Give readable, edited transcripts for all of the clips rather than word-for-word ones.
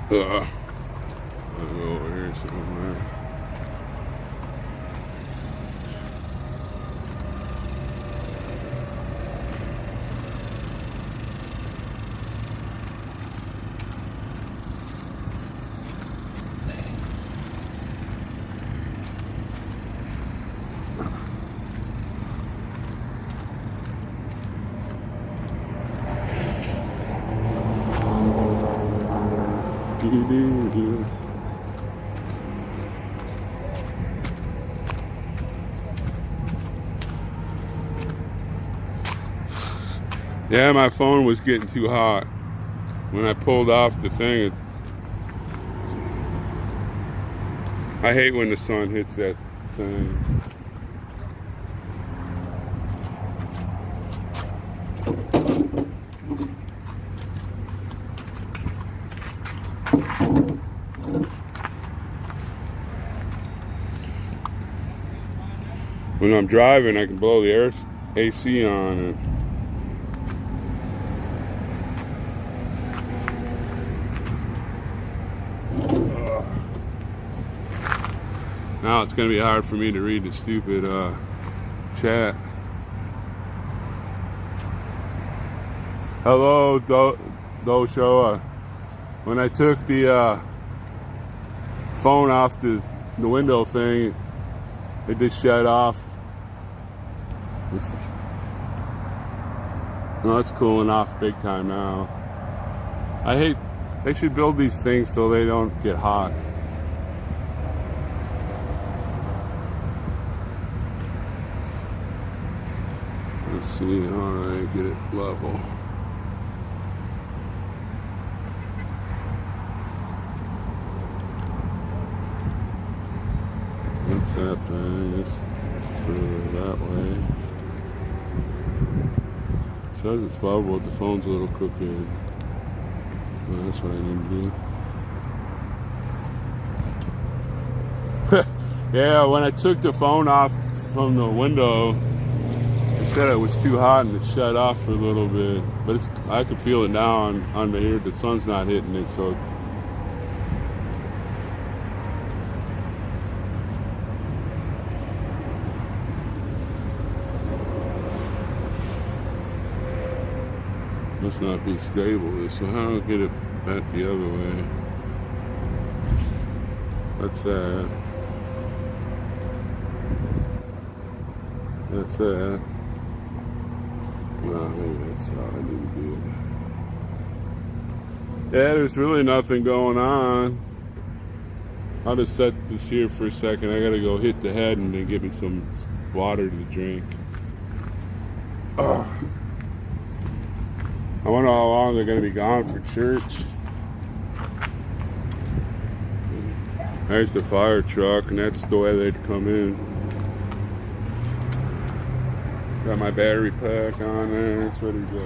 I'll go over here somewhere. Yeah, my phone was getting too hot. When I pulled off the thing, I hate when the sun hits that thing. When I'm driving, I can blow the AC on it. Now it's going to be hard for me to read the stupid chat. Hello, Dosho. When I took the phone off the window thing, it just shut off. It's cooling off big time now. I hate, they should build these things so they don't get hot. Let's see, alright, get it level. What's that thing? It's through that way. It says it's level, but the phone's a little crooked. Well, that's what I need to do. Yeah, when I took the phone off from the window, it said it was too hot and it shut off for a little bit. But I could feel it now on the ear. The sun's not hitting it, so. Must not be stable, so how do I get it back the other way? What's that? That's that. No, maybe that's how I need to do it. Yeah, there's really nothing going on. I'll just set this here for a second. I gotta go hit the head and then get me some water to drink. Oh. I wonder how long they're going to be gone for church. There's the fire truck, and that's the way they'd come in. Got my battery pack on there. That's ready to go.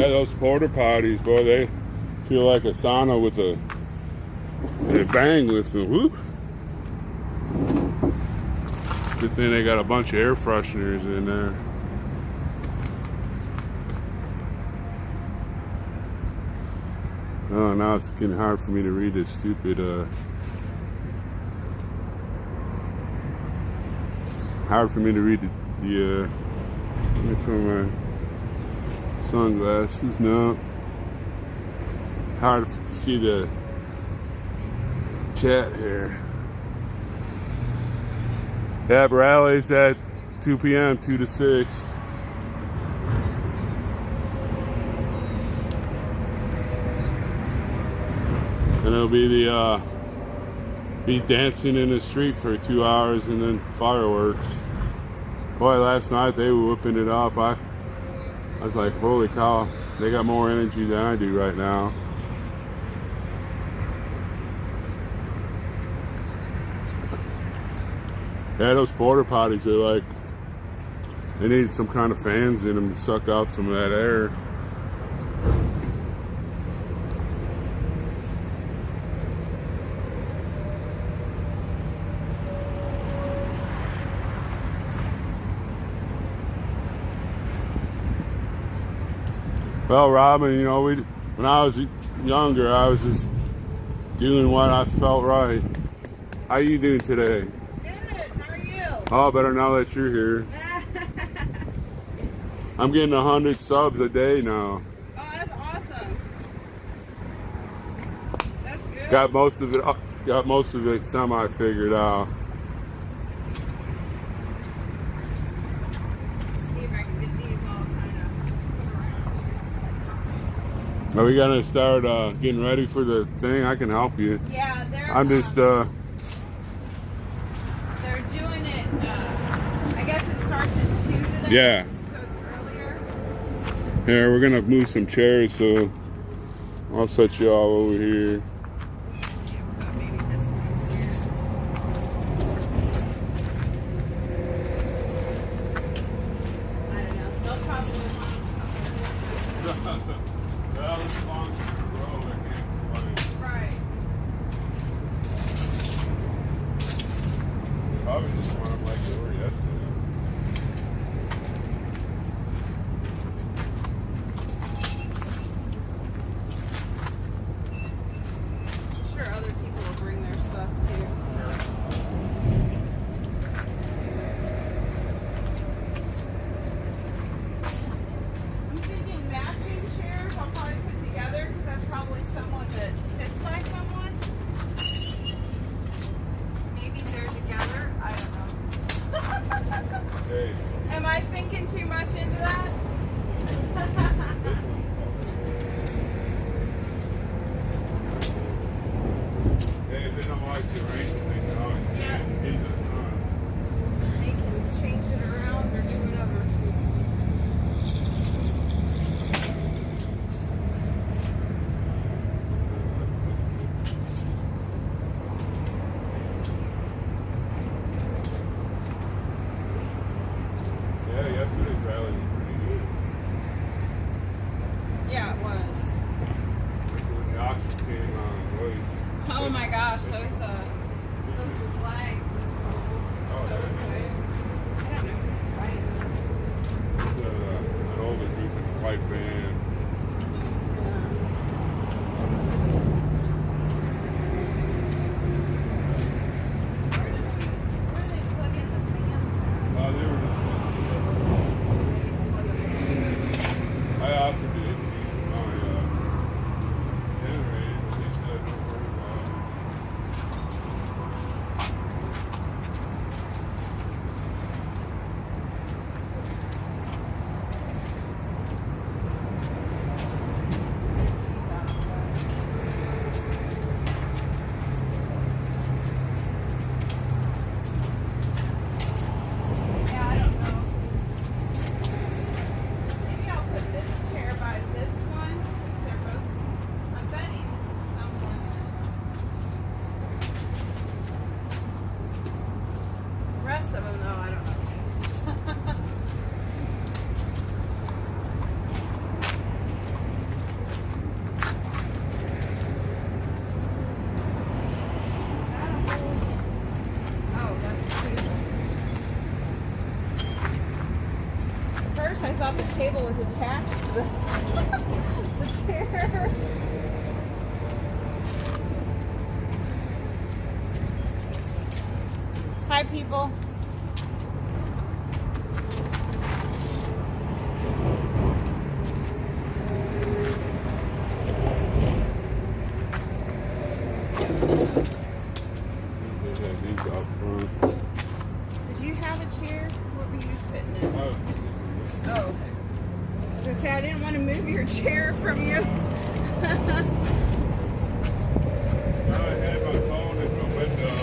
Yeah, those porta potties, boy, they feel like a sauna with they bang with them. Whoop. Good thing they got a bunch of air fresheners in there. Oh, now it's getting hard for me to read this stupid, it's hard for me to read let me throw my sunglasses. No. It's hard to see the chat here. Yeah, rallies at 2 p.m., 2 to 6. And it'll be be dancing in the street for 2 hours and then fireworks. Boy, last night they were whipping it up. I was like, holy cow, they got more energy than I do right now. Yeah, those porta potties are like, they need some kind of fans in them to suck out some of that air. Well, Robin, you know, when I was younger, I was just doing what I felt right. How you doing today? Good. How are you? Oh, better now that you're here. I'm getting 100 subs a day now. Oh, that's awesome. That's good. Got most of it semi figured out. See if I can get these all kind of put around. Are we gonna start getting ready for the thing? I can help you. Yeah, I'm just they're doing it. I guess it starts at 2 today. yeah. So it's earlier. Here, we're gonna move some chairs, so I'll set you all over here. Maybe this one here. I don't know. They'll probably want something. Well, as long as you grow, I can't complain. Right. Probably just want them like they were yesterday. I'm sure other people will bring their stuff too. I'm thinking matching chairs I'll probably put together because that's probably someone that sits by someone. Maybe they're together. I don't know. Hey. Am I thinking too much into that? Hey, if they don't like the arrangement, they can always Yeah. keep it on. They can change it around or do whatever. Yeah, yesterday's rally was pretty good. Yeah, it was. When the auction came on, really. Oh my gosh, those flags are so Oh, good. I don't know who's buying them. An older group in a white band. Where do they plug in the fans at? They were just, So they can plug it in. I offered to use my generator, but they said don't worry about it. thought the table was attached to the, the chair. Hi, people. Did you have a chair? What were you sitting in? Oh. I was going to say, I didn't want to move your chair from you. I had my phone in my window.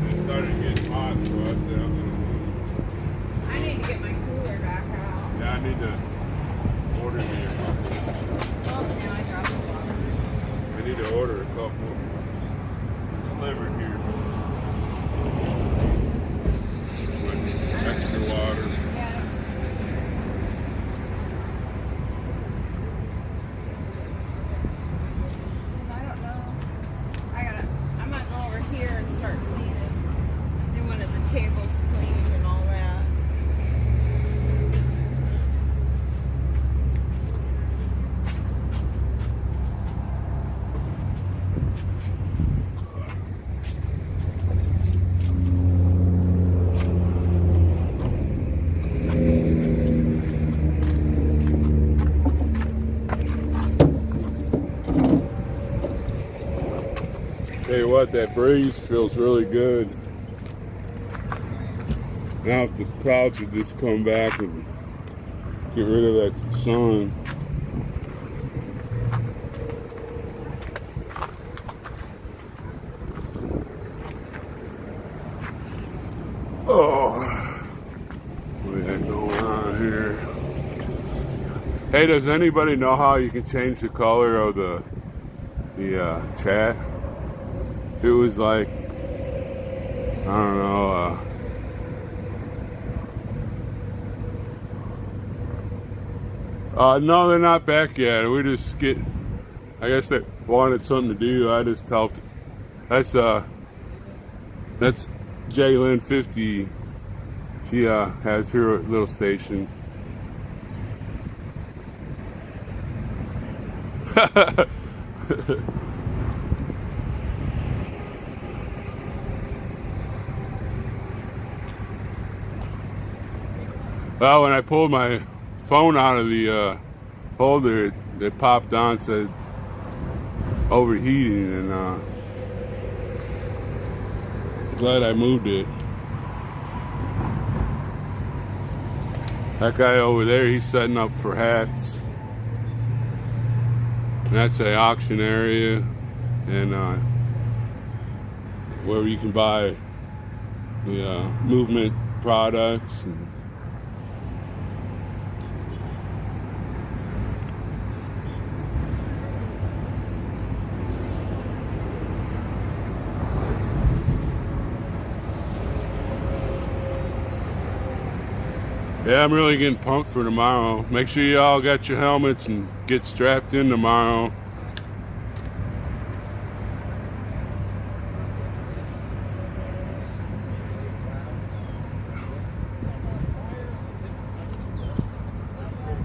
It started getting hot, so I said I'm going to move. I need to get my cooler back out. Yeah, I need to order me a couple. Oh, now I dropped the water. I need to order a couple delivered here. With extra water. Yeah. I don't know. I'm gonna go over here and start cleaning. Then one of the tables cleaned and all that. Tell you what, that breeze feels really good. Now if the clouds would just come back and get rid of that sun. Oh, what we got going on here? Hey, does anybody know how you can change the color of the chat? It was like, I don't know, no, they're not back yet. We just I guess they wanted something to do. I just helped. That's Jaylyn 50. She has her little station. Well, when I pulled my phone out of the holder, it popped on, said overheating, and glad I moved it. That guy over there, he's setting up for hats. And that's an auction area, and where you can buy the movement products. And yeah, I'm really getting pumped for tomorrow. Make sure you all got your helmets and get strapped in tomorrow.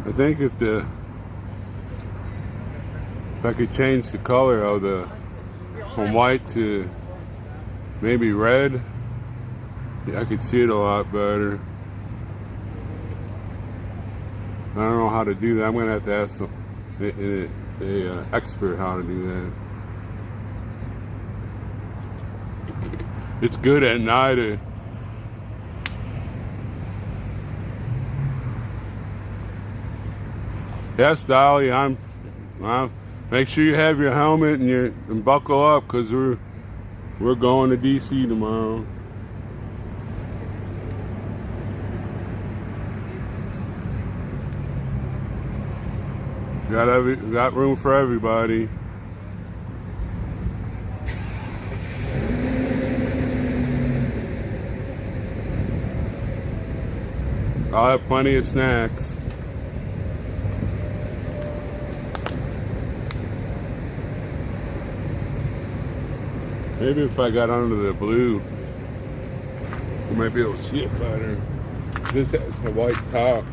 I think if I could change the color of from white to maybe red, I could see it a lot better. I don't know how to do that. I'm gonna have to ask an expert how to do that. It's good at night. Yes, Dolly. Make sure you have your helmet and buckle up, because we're going to DC tomorrow. Got room for everybody. I'll have plenty of snacks. Maybe if I got under the blue, you might be able to see it better. This has the white top.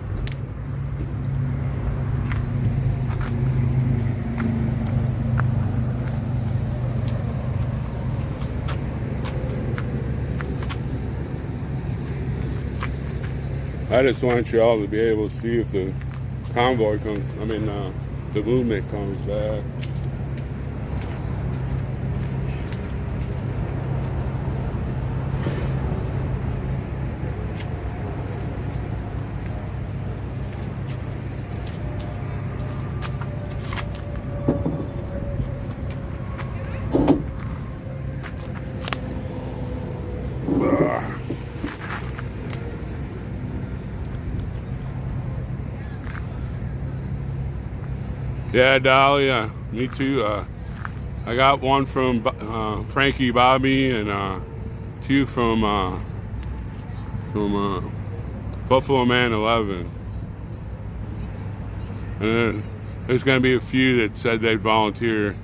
I just want you all to be able to see if the convoy comes, the movement comes back. Yeah, Dolly, me too. I got one from Frankie Bobby and two from Buffalo Man 11. And then there's going to be a few that said they'd volunteer.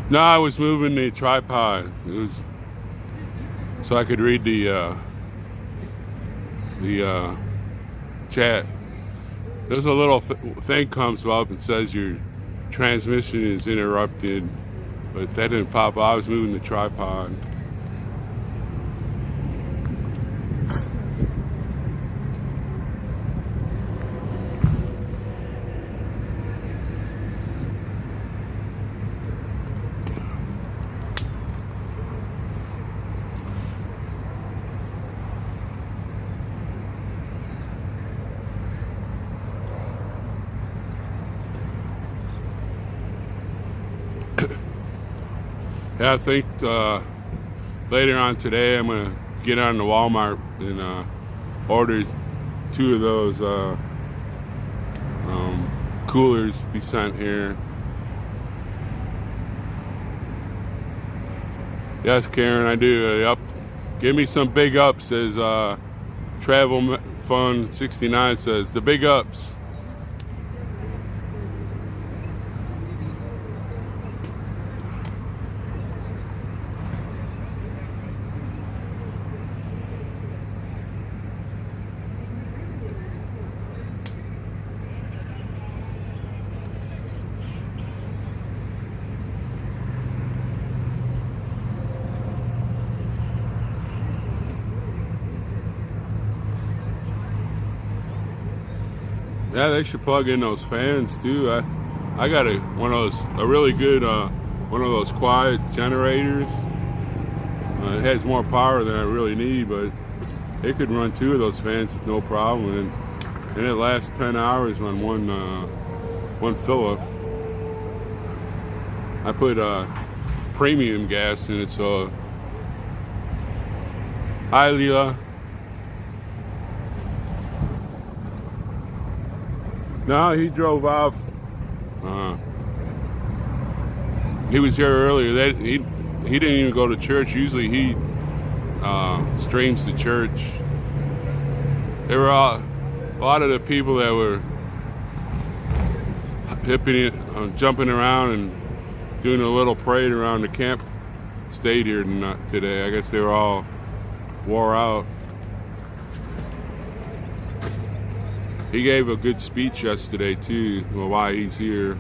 No, I was moving the tripod. It was so I could read the chat. There's a little thing comes up and says your transmission is interrupted, but that didn't pop up. I was moving the tripod. Yeah, I think later on today I'm gonna get on the Walmart and order 2 of those coolers to be sent here. Yes, Karen, I do. Yep. Give me some big ups, says Travel Fund 69 says the big ups. Yeah, they should plug in those fans too. I got a really good one of those quiet generators. It has more power than I really need, but it could run 2 of those fans with no problem, and it lasts 10 hours on one fill up. I put premium gas in it, so hi Leela. No, he drove off. He was here earlier. He didn't even go to church. Usually he streams to church. There were a lot of the people that were jumping around and doing a little parade around the camp stayed here today. I guess they were all wore out. He gave a good speech yesterday too, why he's here.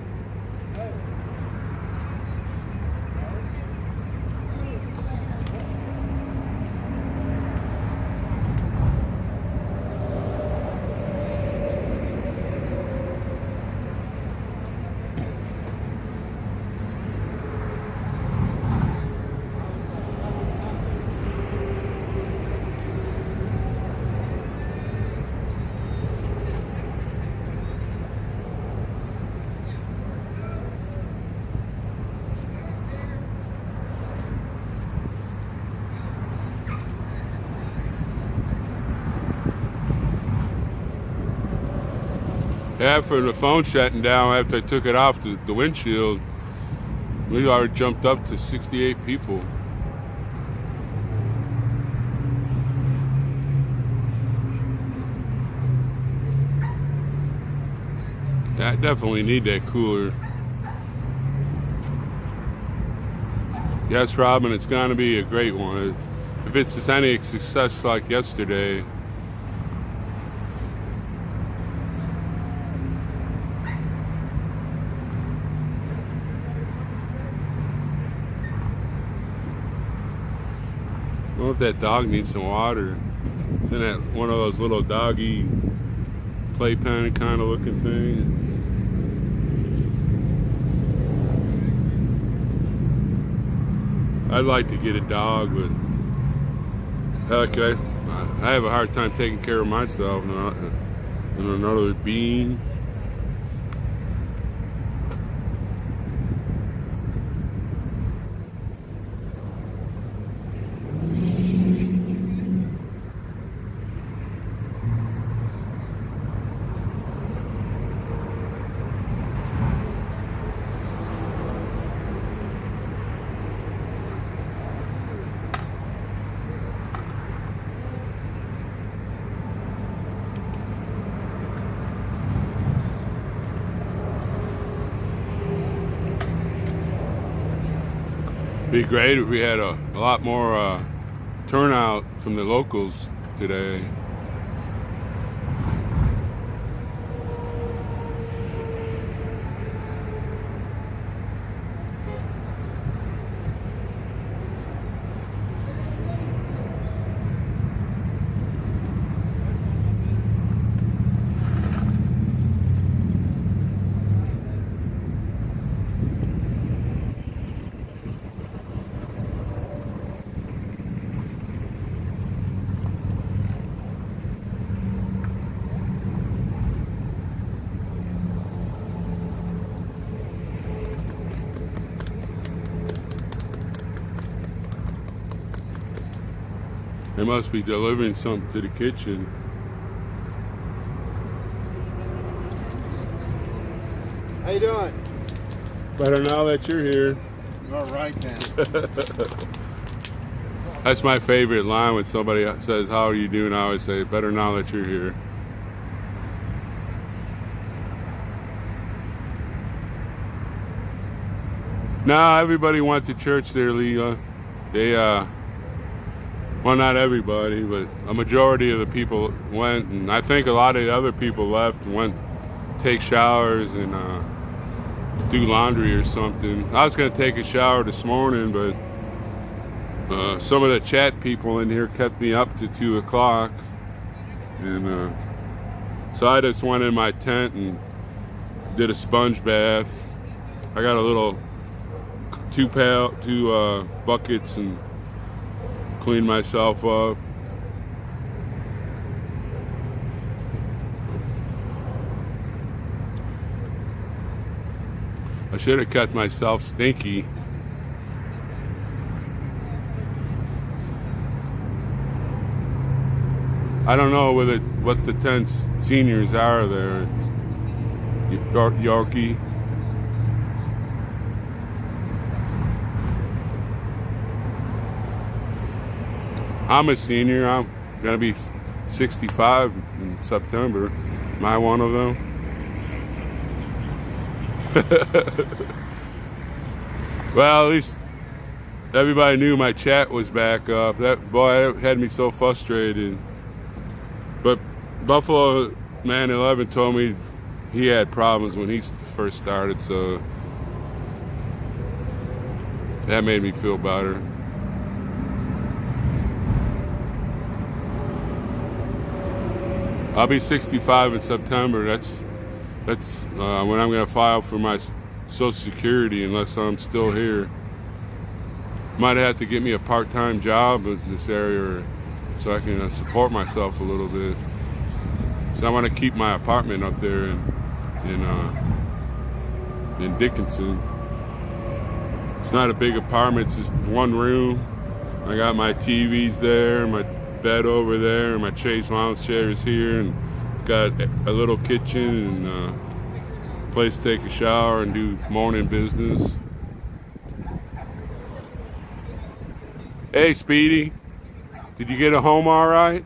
Yeah, for the phone shutting down after I took it off the windshield, we already jumped up to 68 people. Yeah, I definitely need that cooler. Yes, Robin, it's going to be a great one. If it's any success like yesterday, if that dog needs some water. It's in that one of those little doggy playpen kind of looking thing. I'd like to get a dog, but heck, I have a hard time taking care of myself and another being. Be great if we had a lot more turnout from the locals today. They must be delivering something to the kitchen. How you doing? Better now that you're here. All right then. That's my favorite line when somebody says, "How are you doing?" I always say, "Better now that you're here." Now everybody went to church there, Leela. They, well, not everybody, but a majority of the people went, and I think a lot of the other people left and went take showers and do laundry or something. I was going to take a shower this morning, but some of the chat people in here kept me up to 2 o'clock, and so I just went in my tent and did a sponge bath. I got a little two buckets and cleaned myself up. I should have kept myself stinky. I don't know what the 10 seniors are there. Yorkie. I'm a senior. I'm gonna be 65 in September. Am I one of them? Well, at least everybody knew my chat was back up. That boy had me so frustrated. But Buffalo Man 11 told me he had problems when he first started, so that made me feel better. I'll be 65 in September. That's when I'm going to file for my Social Security, unless I'm still here. Might have to get me a part-time job in this area so I can support myself a little bit. So I want to keep my apartment up there in Dickinson. It's not a big apartment. It's just one room. I got my TVs there, my bed over there, and my Chase lounge chairs here, and got a little kitchen and a place to take a shower and do morning business. Hey, Speedy, did you get a home all right?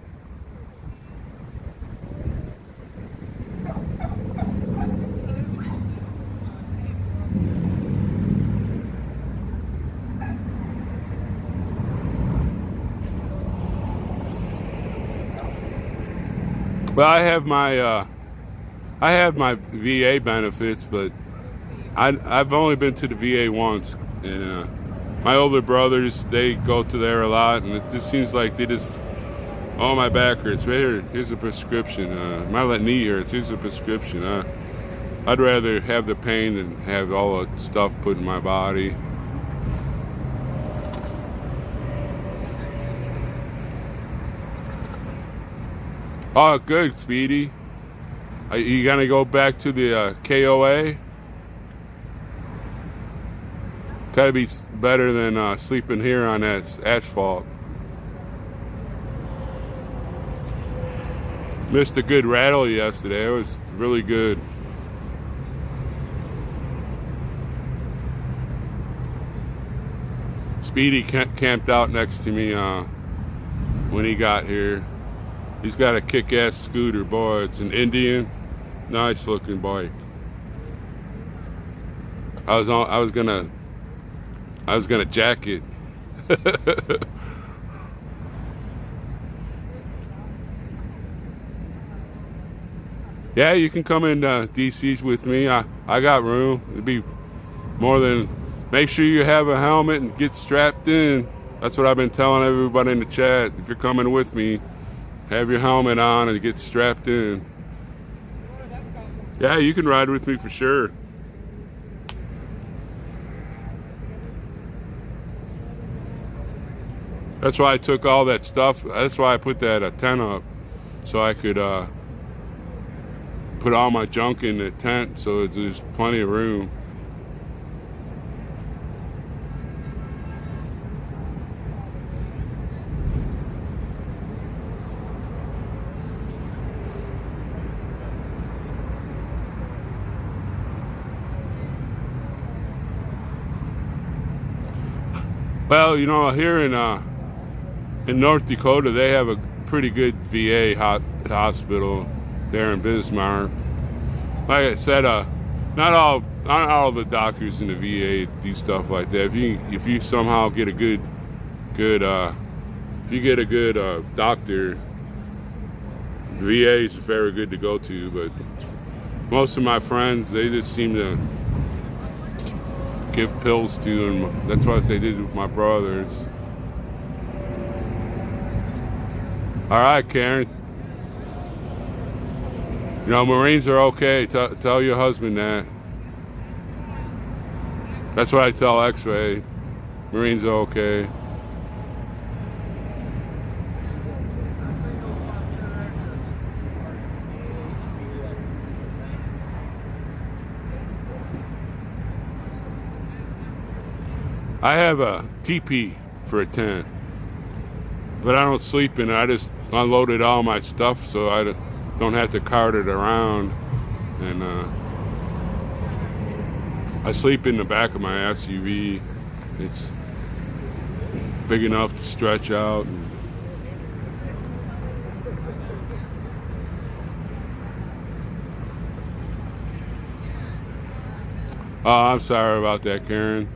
Well, I have my VA benefits, but I've only been to the VA once, and my older brothers, they go to there a lot, and it just seems like they just, oh, my back hurts. Right here, here's a prescription. My knee hurts. Here's a prescription. I'd rather have the pain than have all the stuff put in my body. Oh, good, Speedy. Are you gonna go back to the KOA? Gotta be better than sleeping here on that asphalt. Missed a good rattle yesterday. It was really good. Speedy camped out next to me when he got here. He's got a kick-ass scooter, boy. It's an Indian, nice-looking bike. I was gonna jack it. Yeah, you can come in DC's with me. I got room. It'd be more than. Make sure you have a helmet and get strapped in. That's what I've been telling everybody in the chat. If you're coming with me, have your helmet on and get strapped in. Yeah, you can ride with me for sure. That's why I took all that stuff. That's why I put that tent up, so I could put all my junk in the tent, so there's plenty of room. Well, you know, here in North Dakota, they have a pretty good VA hospital there in Bismarck. Like I said, not all the doctors in the VA do stuff like that. If you somehow get a good doctor, the VA is very good to go to. But most of my friends, they just seem to give pills to them. That's what they did with my brothers. All right, Karen. You know, Marines are okay. Tell your husband that. That's what I tell X-Ray. Marines are okay. I have a teepee for a tent, but I don't sleep in it. I just unloaded all my stuff so I don't have to cart it around, and I sleep in the back of my SUV. It's big enough to stretch out. Oh, I'm sorry about that, Karen.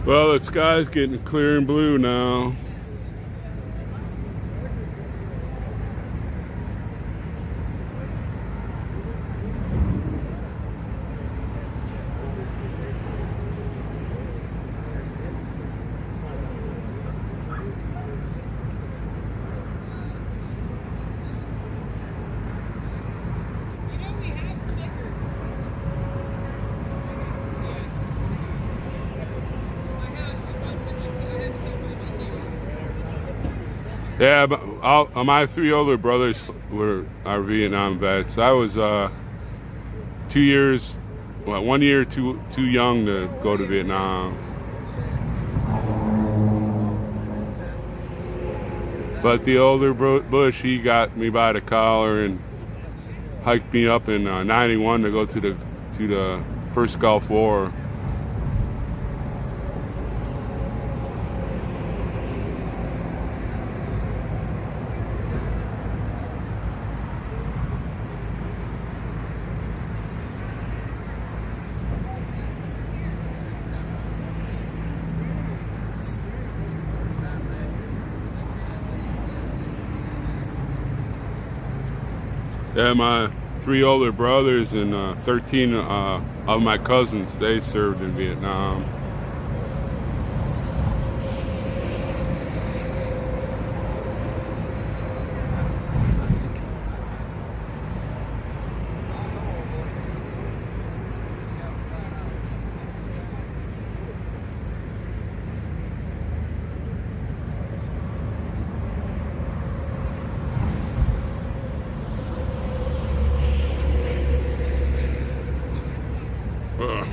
Well, the sky's getting clear and blue now. Yeah, but my three older brothers are Vietnam vets. I was 1 year too young to go to Vietnam. But the older Bush, he got me by the collar and hiked me up in '91 to go to the first Gulf War. Yeah, my 3 older brothers and 13 of my cousins, they served in Vietnam. Ugh.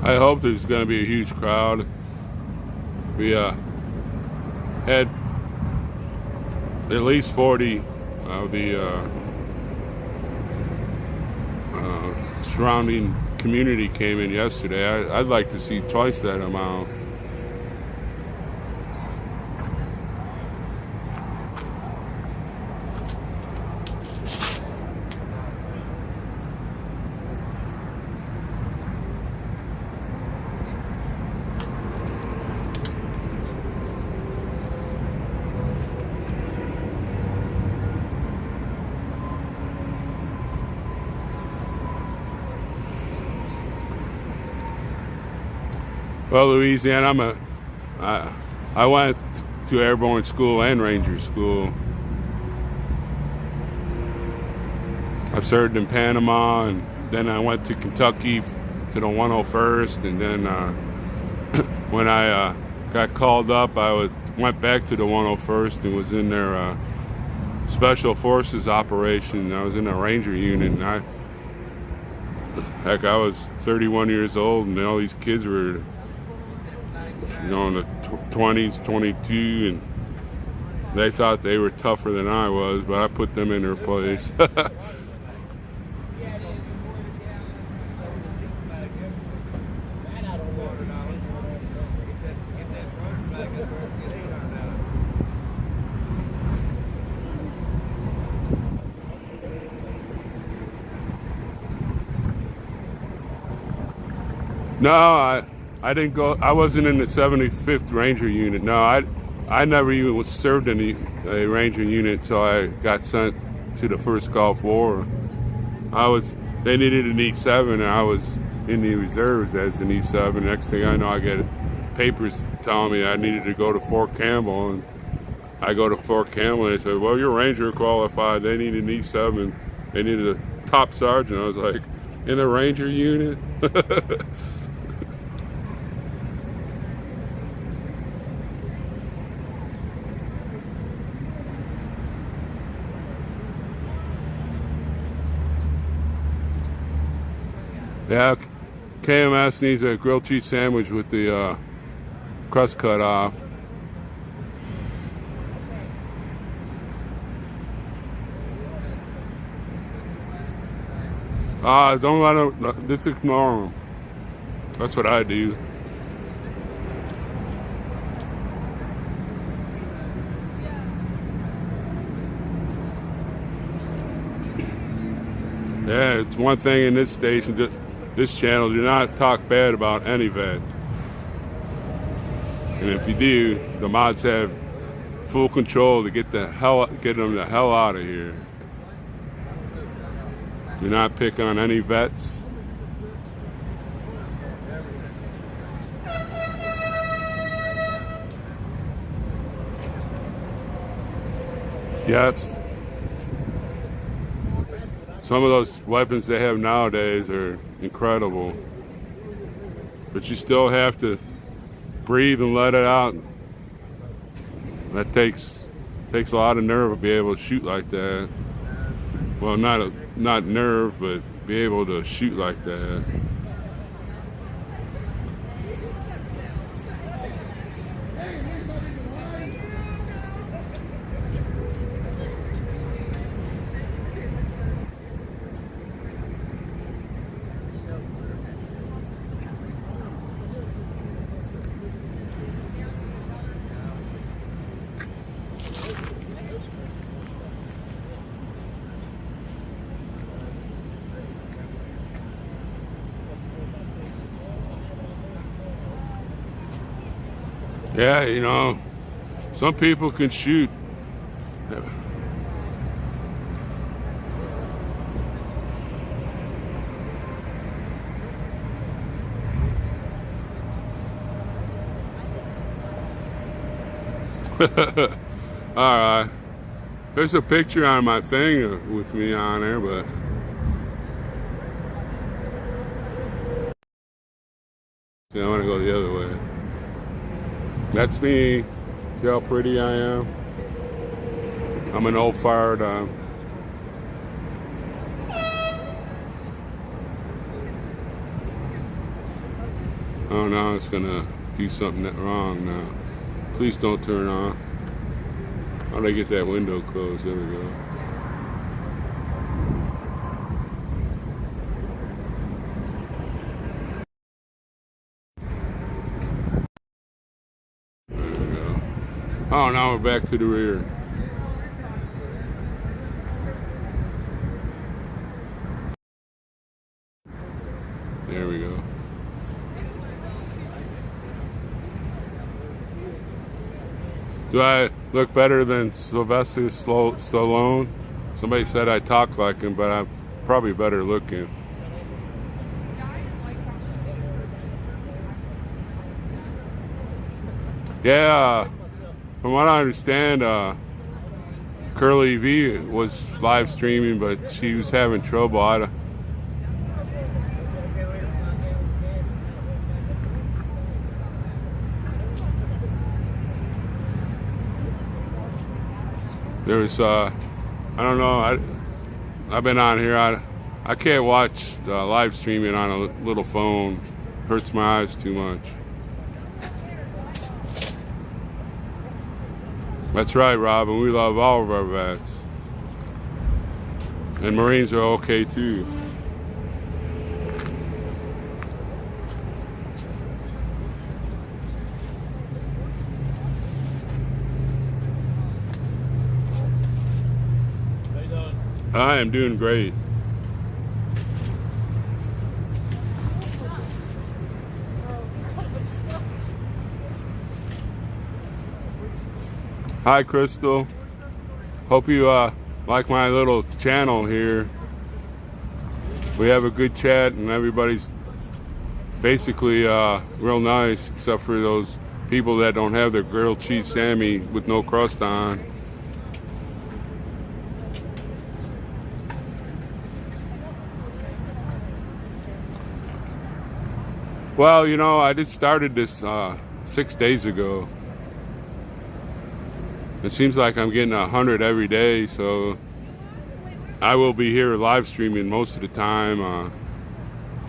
I hope there's going to be a huge crowd. We had at least 40 of the surrounding community came in yesterday. I'd like to see twice that amount. Well, Louisiana, I went to airborne school and ranger school. I served in Panama, and then I went to Kentucky to the 101st, and then when I got called up, I went back to the 101st and was in their special forces operation. I was in a ranger unit, and I was 31 years old, and all these kids were, in the 20s, 22, and they thought they were tougher than I was, but I put them in their place. No, I didn't go. I wasn't in the 75th Ranger Unit. No, I never even served in a Ranger unit until I got sent to the first Gulf War. They needed an E7, and I was in the reserves as an E7. Next thing I know, I get papers telling me I needed to go to Fort Campbell, and I go to Fort Campbell, and they said, "Well, you're Ranger qualified. They need an E7. They needed a top sergeant." I was like, "In a Ranger unit?" Yeah, KMS needs a grilled cheese sandwich with the crust cut off. Don't let them, just ignore them. That's what I do. Yeah, it's one thing in this station, this channel, do not talk bad about any vet. And if you do, the mods have full control to get them the hell out of here. Do not pick on any vets. Yes. Some of those weapons they have nowadays are incredible. But you still have to breathe and let it out. That takes a lot of nerve to be able to shoot like that. Well, not nerve, but be able to shoot like that. Yeah, you know, some people can shoot. Alright. There's a picture on my thing with me on there, but see, I want to go the other way. That's me. See how pretty I am? I'm an old fired oh no, it's gonna do something wrong now. Please don't turn on. How do I get that window closed? There we go. Oh, now we're back to the rear. There we go. Do I look better than Sylvester Stallone? Somebody said I talk like him, but I'm probably better looking. Yeah. From what I understand, Curly V was live streaming, but she was having trouble. There was, I don't know, I've been on here, I can't watch live streaming on a little phone. Hurts my eyes too much. That's right, Robin. We love all of our vets. And Marines are okay too. How you doing? I am doing great. Hi, Crystal. Hope you like my little channel here. We have a good chat and everybody's basically real nice, except for those people that don't have their grilled cheese Sammy with no crust on. Well, you know, I just started this 6 days ago. It seems like I'm getting 100 every day, so I will be here live streaming most of the time.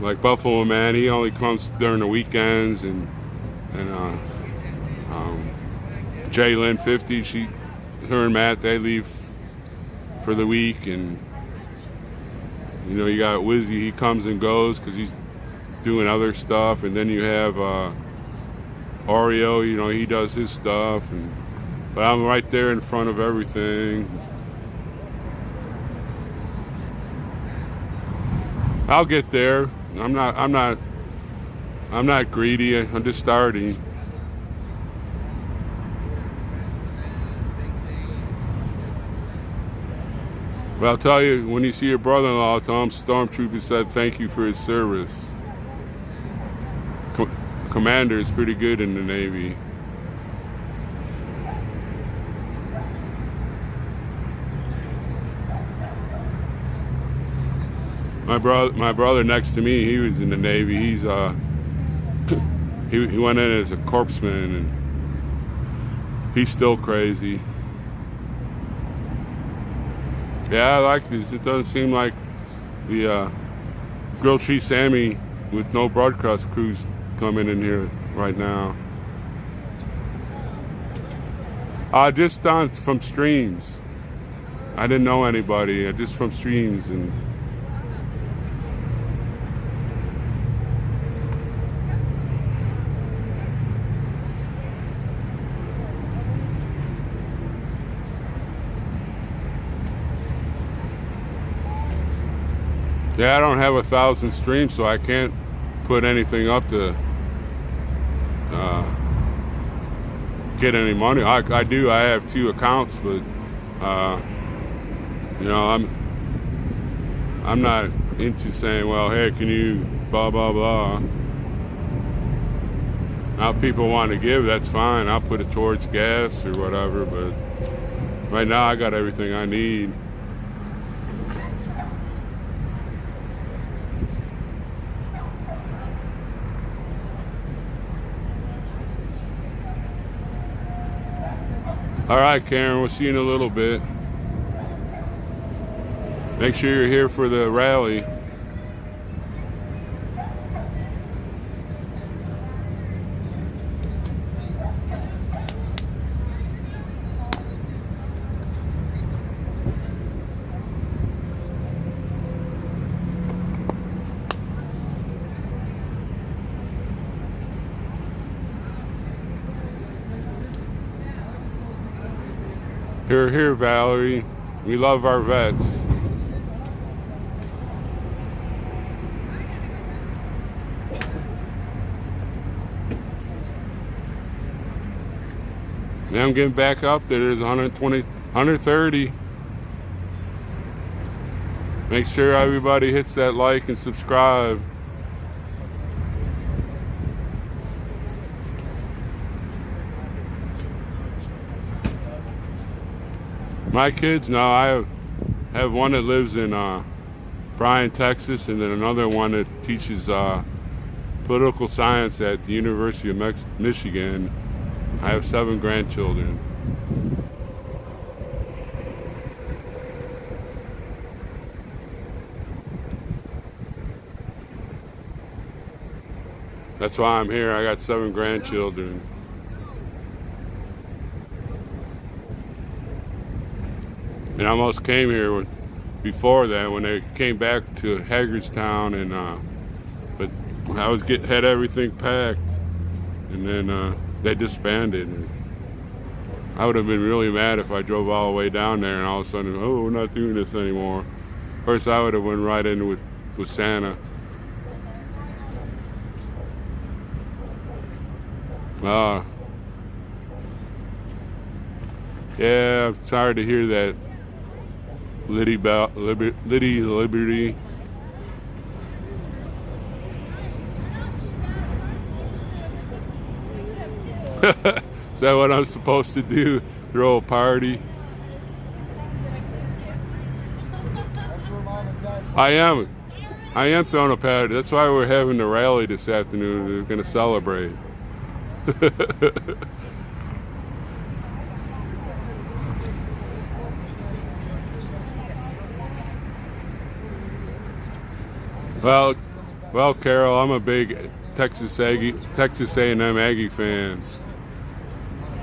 Like Buffalo Man, he only comes during the weekends, and Jalen 50, her and Matt, they leave for the week, and you know, you got Wizzy, he comes and goes because he's doing other stuff, and then you have Oreo, you know, he does his stuff, but I'm right there in front of everything. I'll get there. I'm not greedy. I'm just starting. But I'll tell you, when you see your brother-in-law, tell him Stormtrooper said thank you for his service. Commander is pretty good in the Navy. My brother next to me, he was in the Navy. He went in as a corpsman, and he's still crazy. Yeah, I like this. It doesn't seem like the grilled cheese Sammy with no broad crust crew's coming in here right now. Just from streams. I didn't know anybody. Just from streams. And yeah, I don't have 1,000 streams, so I can't put anything up to get any money. I do. I have 2 accounts, but you know, I'm not into saying, well, hey, can you blah blah blah. Now, if people want to give, that's fine. I'll put it towards gas or whatever. But right now, I got everything I need. All right, Karen, we'll see you in a little bit. Make sure you're here for the rally. Here, Valerie. We love our vets. Now I'm getting back up there. There's 120, 130. Make sure everybody hits that like and subscribe. My kids, no, I have one that lives in Bryan, Texas, and then another one that teaches political science at the University of Michigan. I have 7 grandchildren. That's why I'm here. I got 7 grandchildren. And I almost came here before that when they came back to Hagerstown, and but I had everything packed, and then they disbanded. And I would have been really mad if I drove all the way down there and all of a sudden, oh, we're not doing this anymore. Of course, I would have went right in with Santa. Yeah, I'm sorry to hear that. Liddy Liberty. Is that what I'm supposed to do? Throw a party? I am throwing a party. That's why we're having the rally this afternoon. We're going to celebrate. Well, Carol, I'm a big Texas A&M Aggie fan.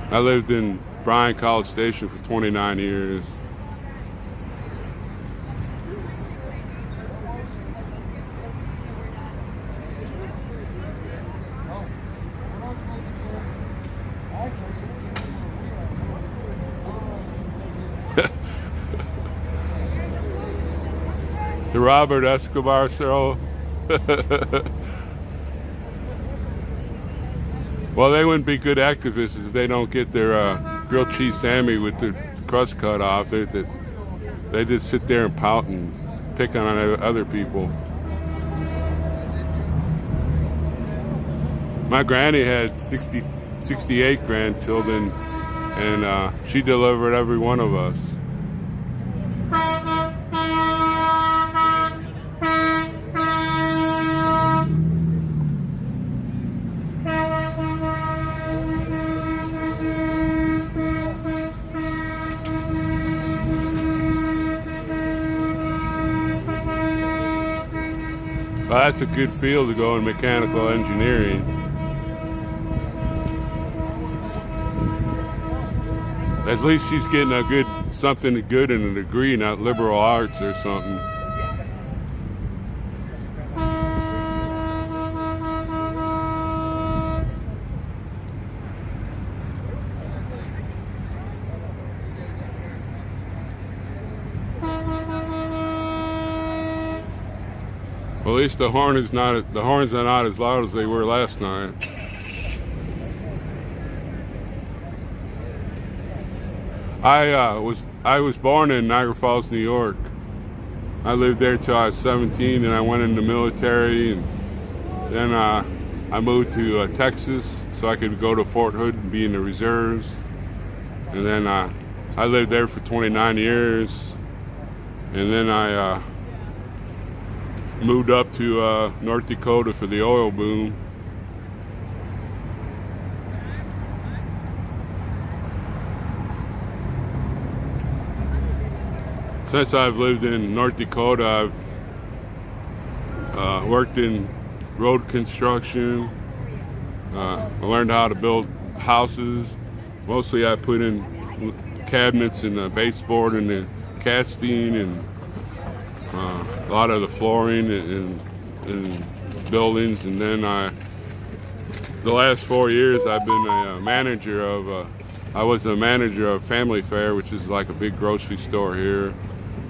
I lived in Bryan College Station for 29 years. The Robert Escobar show. Well, they wouldn't be good activists if they don't get their grilled cheese Sammy with the crust cut off. They just sit there and pout and pick on other people. My granny had 68 grandchildren, and she delivered every one of us. Well, that's a good field to go in mechanical engineering. At least she's getting something good in a degree, not liberal arts or something. Well, at least the horns are not as loud as they were last night. I was born in Niagara Falls, New York. I lived there till I was 17, and I went in the military, and then I moved to Texas so I could go to Fort Hood and be in the reserves. And then I lived there for 29 years, and then I moved up to North Dakota for the oil boom. Since I've lived in North Dakota, I've worked in road construction. I learned how to build houses. Mostly I put in cabinets and the baseboard and the casting and a lot of the flooring in buildings. And then the last 4 years I've been a manager of, I was a manager of Family Fare, which is like a big grocery store here.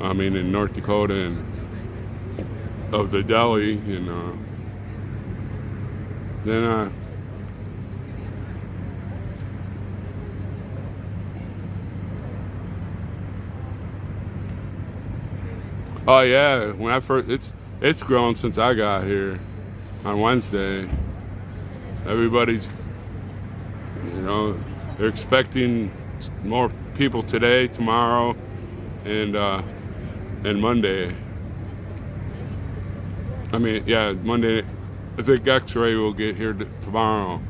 I mean, in North Dakota, and of the deli, and then oh yeah, when I first, it's grown since I got here on Wednesday. Everybody's, they're expecting more people today, tomorrow, and Monday. I mean, yeah, Monday. I think X-ray will get here tomorrow.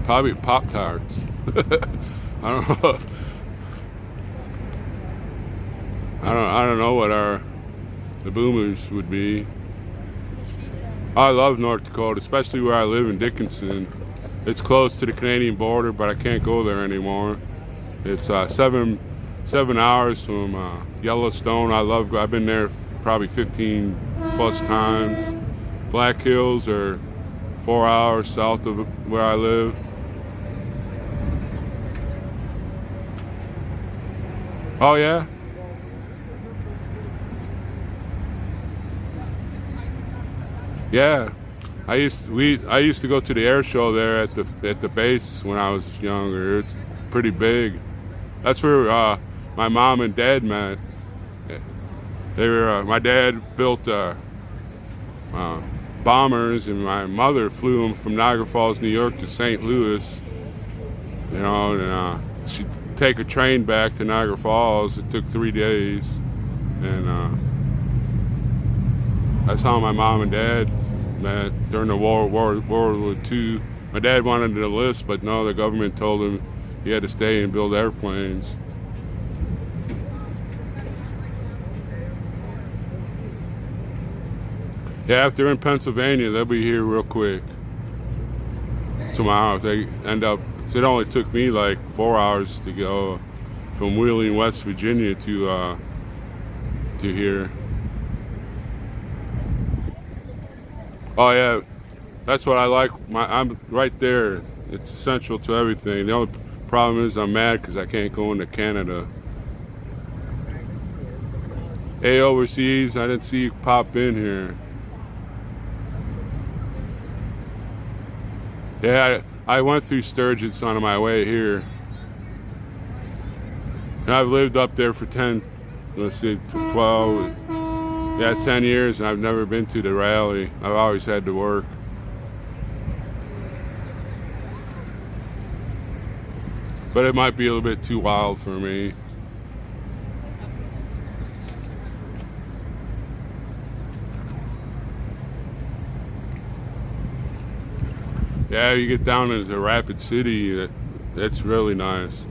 Probably Pop-Tarts. I don't know. I don't know what the boomers would be. I love North Dakota, especially where I live in Dickinson. It's close to the Canadian border, but I can't go there anymore. It's 7 hours from Yellowstone. I've been there probably 15 plus times. Black Hills are 4 hours south of where I live. Oh yeah? Yeah. I used to go to the air show there at the base when I was younger. It's pretty big. That's where my mom and dad met. My dad built bombers, and my mother flew them from Niagara Falls, New York to St. Louis. And she'd take a train back to Niagara Falls. It took 3 days, and that's how my mom and dad met during the World War II. My dad wanted to enlist, but no, the government told him he had to stay and build airplanes. Yeah, if they're in Pennsylvania, they'll be here real quick tomorrow. If they end up, so it only took me like 4 hours to go from Wheeling, West Virginia to here. Oh yeah, that's what I like. I'm right there. It's essential to everything. The only problem is I'm mad because I can't go into Canada. Hey, overseas, I didn't see you pop in here. Yeah, I went through Sturgis on my way here. And I've lived up there for 10 years, and I've never been to the rally. I've always had to work. But it might be a little bit too wild for me. Yeah, you get down into Rapid City, that's really nice.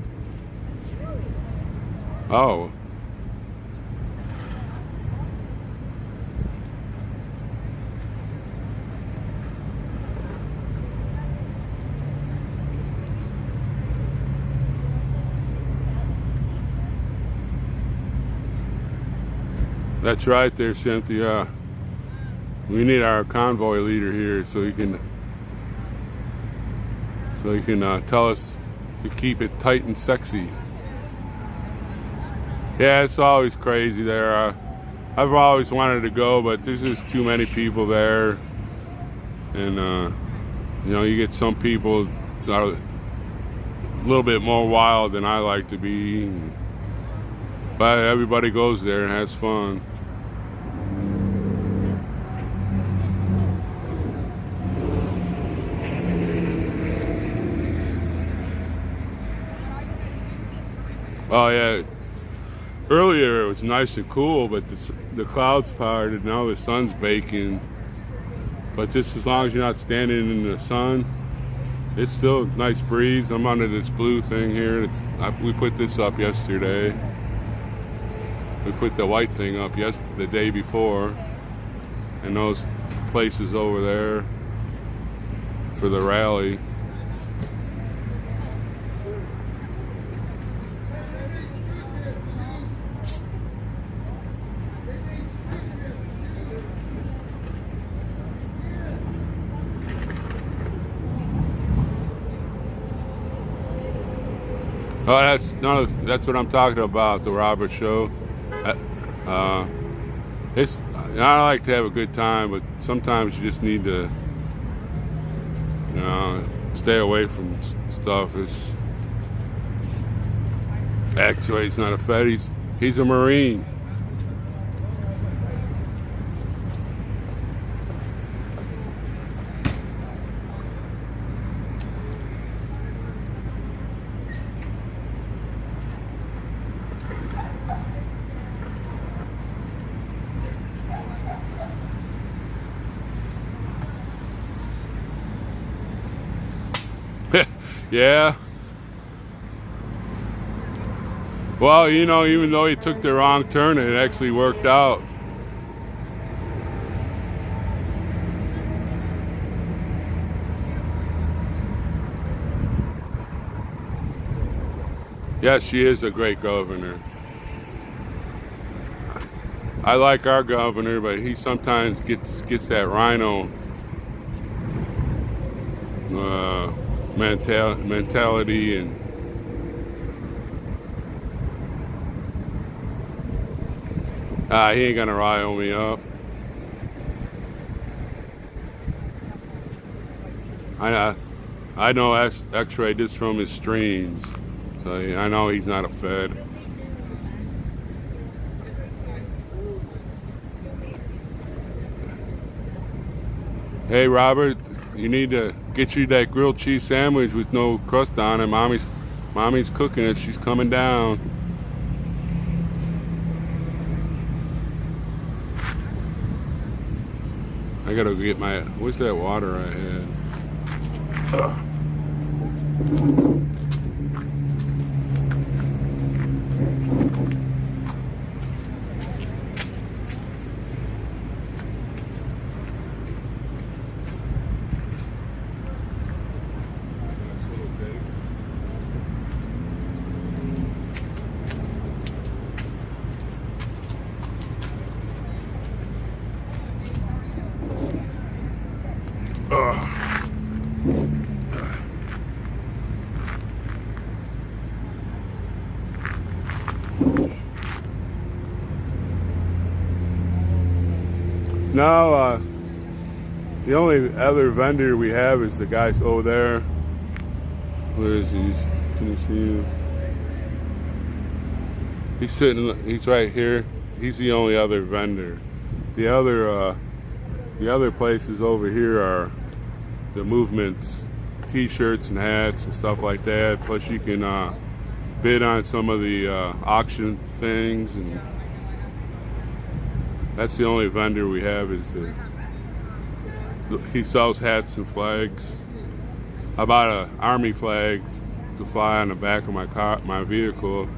Oh. That's right there, Cynthia. We need our convoy leader here so he can tell us to keep it tight and sexy. Yeah, it's always crazy there. I've always wanted to go, but there's just too many people there, and you get some people that are a little bit more wild than I like to be, but everybody goes there and has fun. Oh yeah, earlier it was nice and cool, but the clouds parted, now the sun's baking. But just as long as you're not standing in the sun, it's still a nice breeze. I'm under this blue thing here. We put this up yesterday. We put the white thing up the day before, and those places over there for the rally. Oh, that's what I'm talking about, the Robert Show. I like to have a good time, but sometimes you just need to, stay away from stuff. Actually, he's not a Fed. He's a Marine. Yeah. Well, even though he took the wrong turn, it actually worked out. Yes, she is a great governor. I like our governor, but he sometimes gets that rhino mentality, and he ain't gonna rile me up. I know X-Ray just from his streams, so I know he's not a Fed. Hey Robert, you need to get you that grilled cheese sandwich with no crust on it. Mommy's cooking it. She's coming down. I gotta get where's that water I had? Ugh. No, the only other vendor we have is the guys over there. Where is he? Can you see him? He's right here. He's the only other vendor. The other places over here are the movement's t-shirts and hats and stuff like that. Plus you can bid on some of the auction things, and that's the only vendor we have. He sells hats and flags. I bought an Army flag to fly on the back of my vehicle.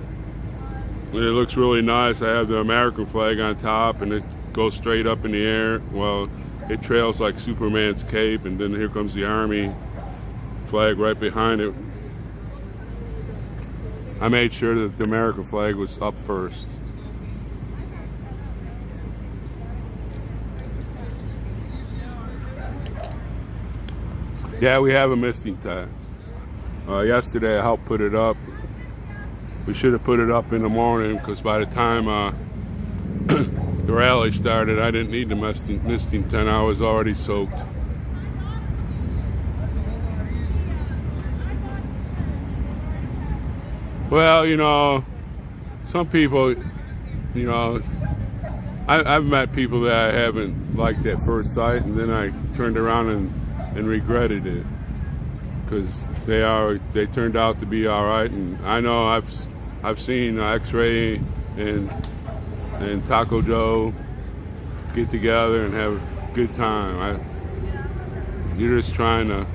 And it looks really nice. I have the American flag on top, and it goes straight up in the air. Well, it trails like Superman's cape, and then here comes the Army flag right behind it. I made sure that the American flag was up first. Yeah, we have a misting time. Yesterday I helped put it up. We should have put it up in the morning because by the time the rally started, I didn't need the misting tent. I was already soaked. Well, you know, some people, you know, I've met people that I haven't liked at first sight, and then I turned around and regretted it because they turned out to be all right. And I know I've seen X-Ray and Taco Joe get together and have a good time. You're just trying to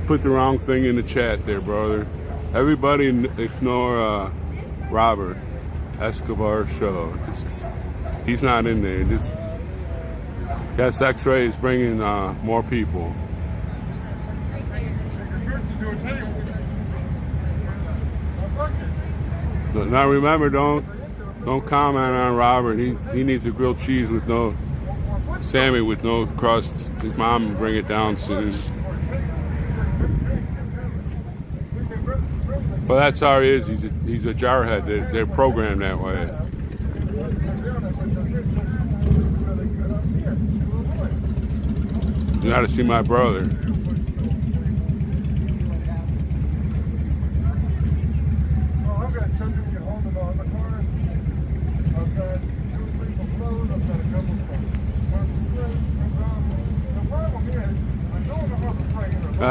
put the wrong thing in the chat there, brother. Everybody ignore Robert Escobar show. He's not in there. Yes, X-Ray is bringing more people. Now remember, don't comment on Robert. He needs a grilled cheese with no Sammy with no crust. His mom will bring it down soon. Well, that's how he is. He's a jarhead. They're programmed that way. You got to see my brother.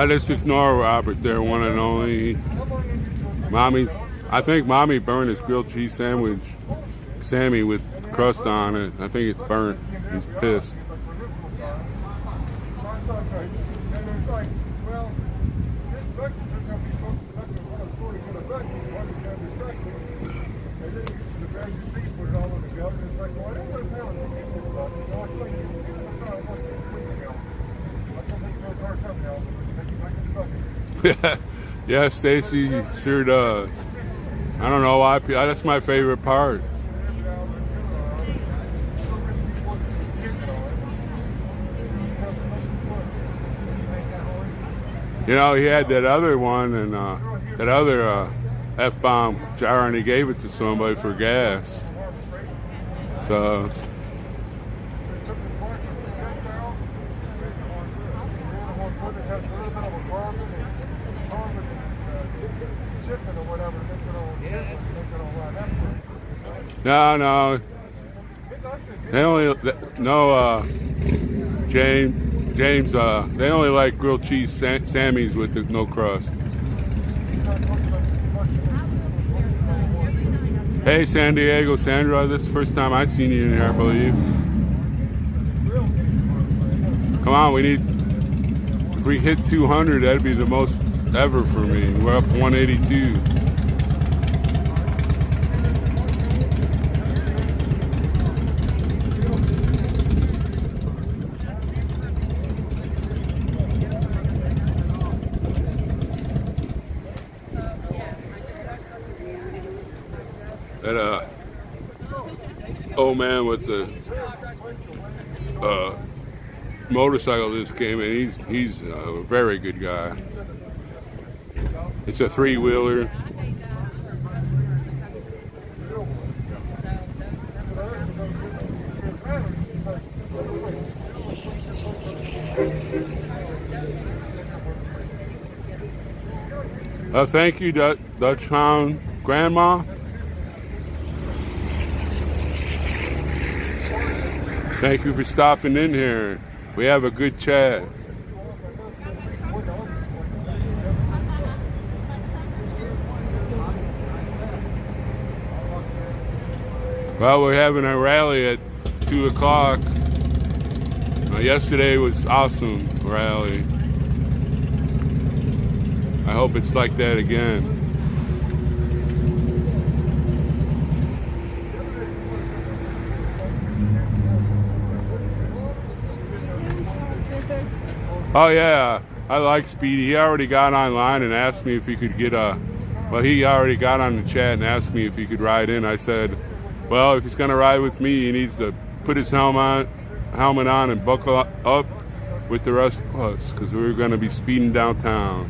Just ignore Robert there, one and only. I think Mommy burned his grilled cheese sandwich, Sammy, with crust on it. I think it's burnt. He's pissed. Yeah, Stacy sure does. I don't know why. That's my favorite part. You know, he had that other one and that other F-bomb jar, and he gave it to somebody for gas. So. No. They only James. They only like grilled cheese Sammys with no crust. Hey, San Diego, Sandra. This is the first time I've seen you in here, I believe. Come on, we need. If we hit 200, that'd be the most ever for me. We're up 182. That old man with the motorcycle just came in. He's a very good guy. It's a 3-wheeler. Thank you, Dutch Hound Grandma. Thank you for stopping in here. We have a good chat. Well, we're having a rally at 2 o'clock. Yesterday was awesome rally. I hope it's like that again. Oh yeah, I like Speedy. He already got online and asked me if he could get he already got on the chat and asked me if he could ride in. I said, well, if he's gonna ride with me, he needs to put his helmet on and buckle up with the rest of us, because we're gonna be speeding downtown.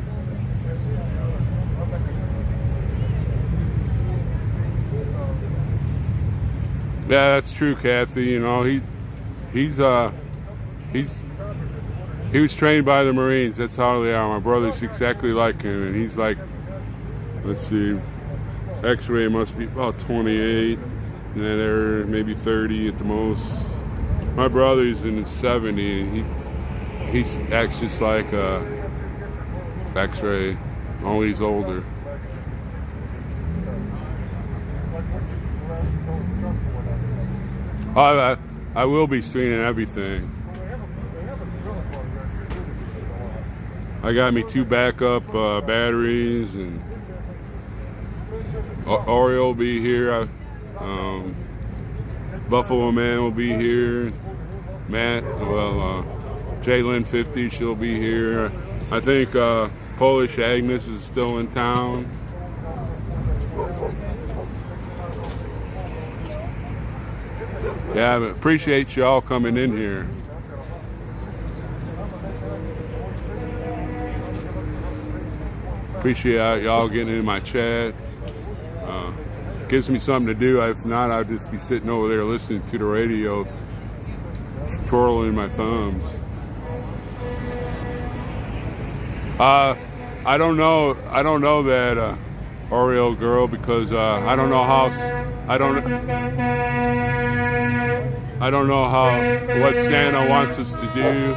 Yeah, that's true, Kathy. You know, he was trained by the Marines. That's how they are. My brother's exactly like him, and he's like, let's see, X-ray must be about 28, and then they're maybe 30 at the most. My brother's in his 70, and he acts just like X-ray, only he's older. I will be streaming everything. I got me 2 backup batteries, and Oreo will be here. Buffalo Man will be here. Matt, Jalen 50, she'll be here. I think Polish Agnes is still in town. Yeah, I appreciate you all coming in here. Appreciate y'all getting in my chat. Gives me something to do. If not, I'd just be sitting over there listening to the radio, twirling my thumbs. I don't know that Oreo girl, because I don't know how what Santa wants us to do.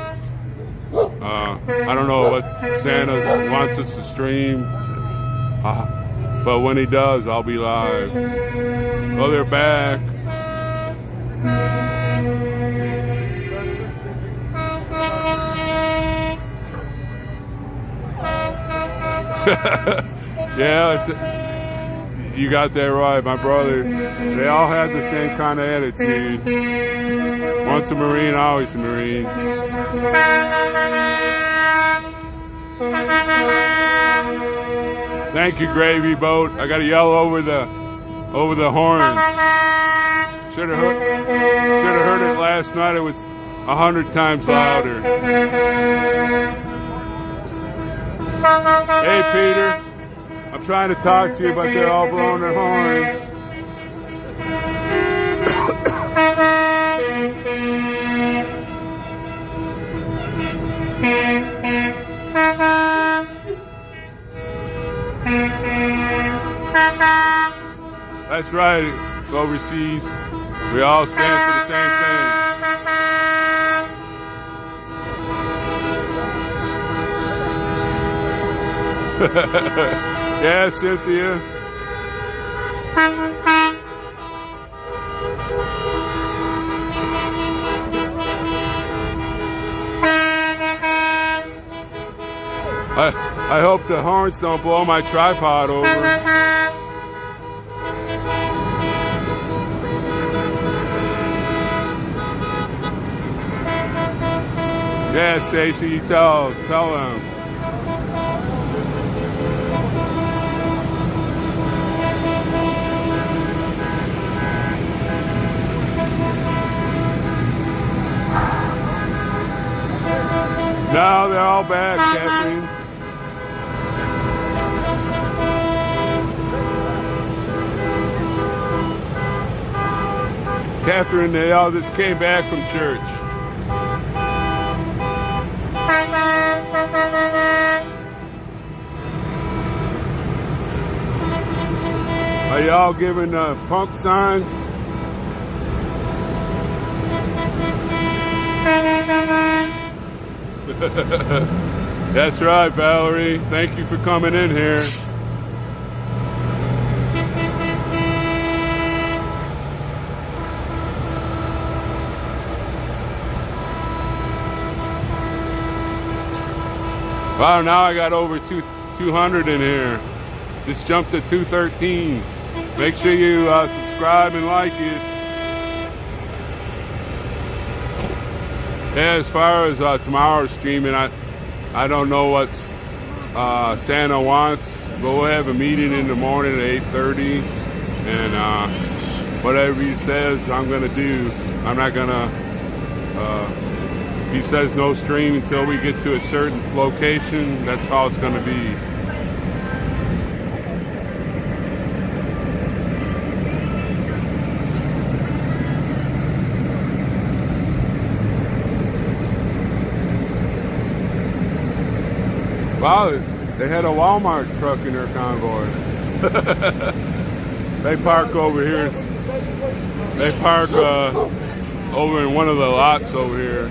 I don't know what Santa wants us to stream, but when he does, I'll be live. Oh, they're back. Yeah, you got that right, my brother. They all had the same kind of attitude. Once a Marine, always a Marine. Thank you, Gravy Boat. I got to yell over the horns. Should have heard it last night. It was 100 times louder. Hey, Peter. I'm trying to talk to you, but they're all blowing their horns. That's right, overseas. We all stand for the same thing. Yeah, Cynthia. I hope the horns don't blow my tripod over. Yeah, Stacy, you tell them. No, they're all back, Kathleen. Catherine, they all just came back from church. Are y'all giving a punk sign? That's right, Valerie. Thank you for coming in here. Wow, now I got over 200 in here. Just jumped to 213. Make sure you subscribe and like it. Yeah, as far as tomorrow's streaming, I don't know what Santa wants, but we'll have a meeting in the morning at 8:30, and whatever he says, I'm gonna do. I'm not gonna. He says no stream until we get to a certain location. That's how it's gonna be. Wow, they had a Walmart truck in their convoy. They park over here. They park over in one of the lots over here.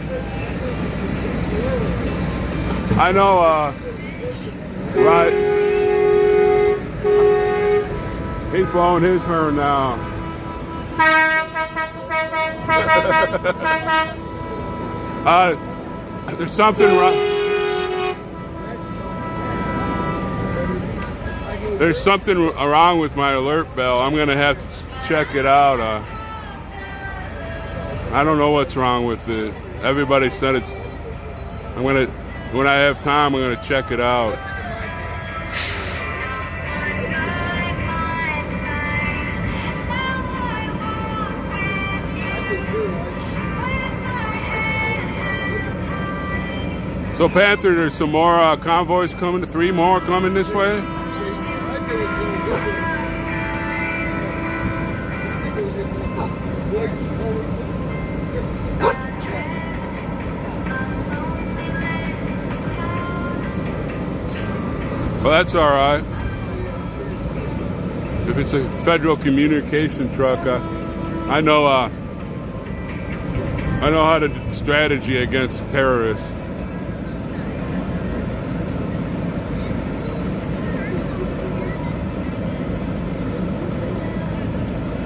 I know, right. He's blowing his horn now. There's something wrong. There's something wrong with my alert bell. I'm gonna have to check it out. I don't know what's wrong with it. Everybody said it's. When I have time, I'm gonna check it out. So Panther, there's some more convoys coming. 3 more coming this way. Well, that's all right. If it's a federal communication truck, I know how to strategy against terrorists.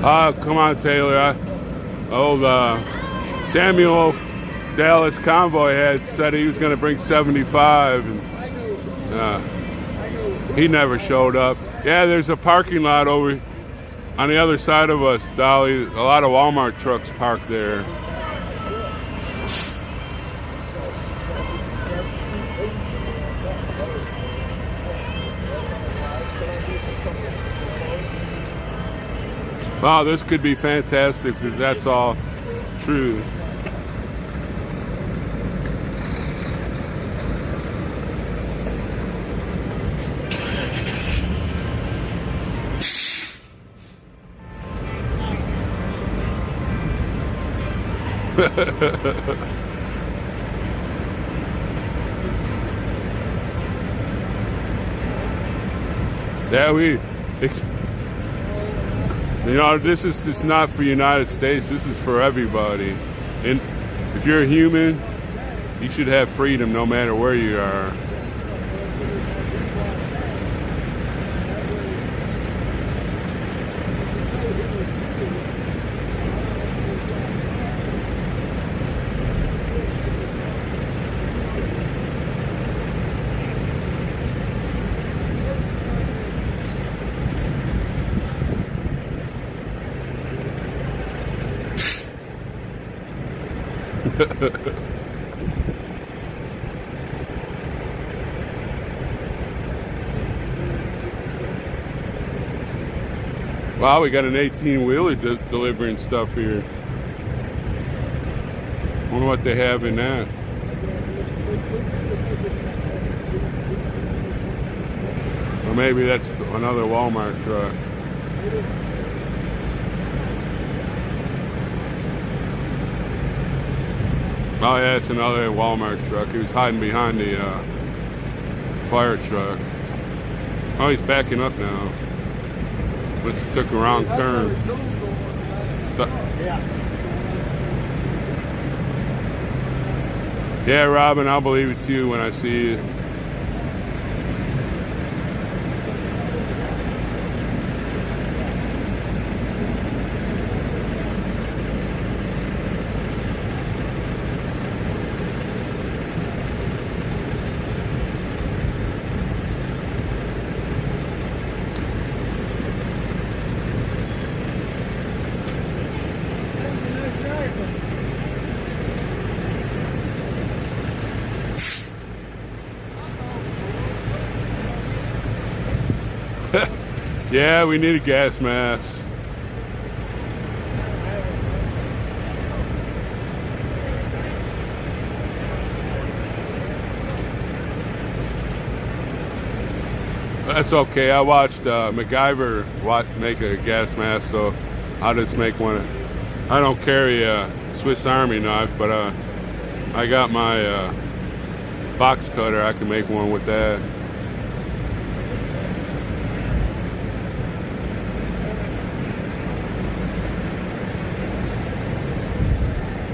Come on, Taylor. Samuel Dallas convoy had said he was going to bring 75, and he never showed up. Yeah, there's a parking lot over on the other side of us, Dolly. A lot of Walmart trucks parked there. Wow, this could be fantastic if that's all true. Yeah, this is just not for the United States. This is for everybody. And if you're a human, you should have freedom no matter where you are. Wow, we got an 18-wheeler delivering stuff here. Wonder what they have in that. Or maybe that's another Walmart truck. Oh yeah, it's another Walmart truck. He was hiding behind the fire truck. Oh, he's backing up now. Let's took a wrong turn. Yeah, Robin, I'll believe it too when I see it. Yeah, we need a gas mask. That's okay. I watched MacGyver make a gas mask, so I'll just make one. I don't carry a Swiss Army knife, but I got my box cutter. I can make one with that.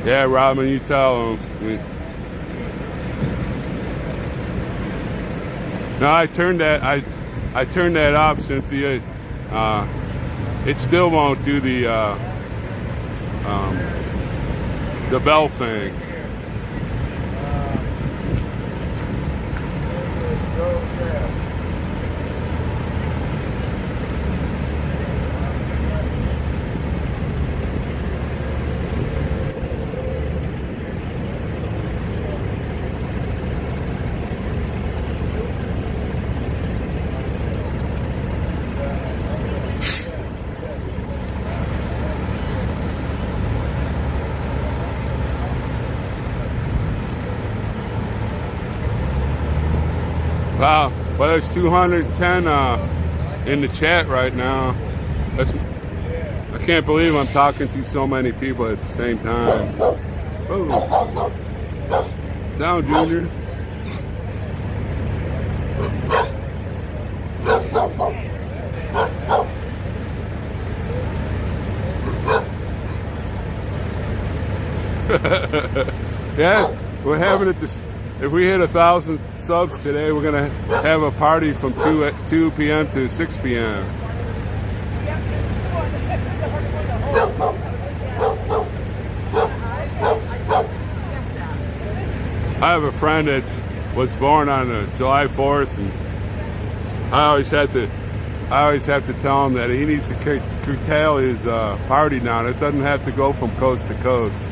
Yeah, Robin, you tell them. No, I turned that off, Cynthia. It still won't do the bell thing. Wow, well, there's 210 in the chat right now. I can't believe I'm talking to so many people at the same time. Oh, down, Junior. Yeah, we're having it this. If we hit 1,000 subs today, we're gonna have a party from 2 p.m. to 6 p.m. I have a friend that was born on July 4th, and I always have to tell him that he needs to curtail his party down. It doesn't have to go from coast to coast.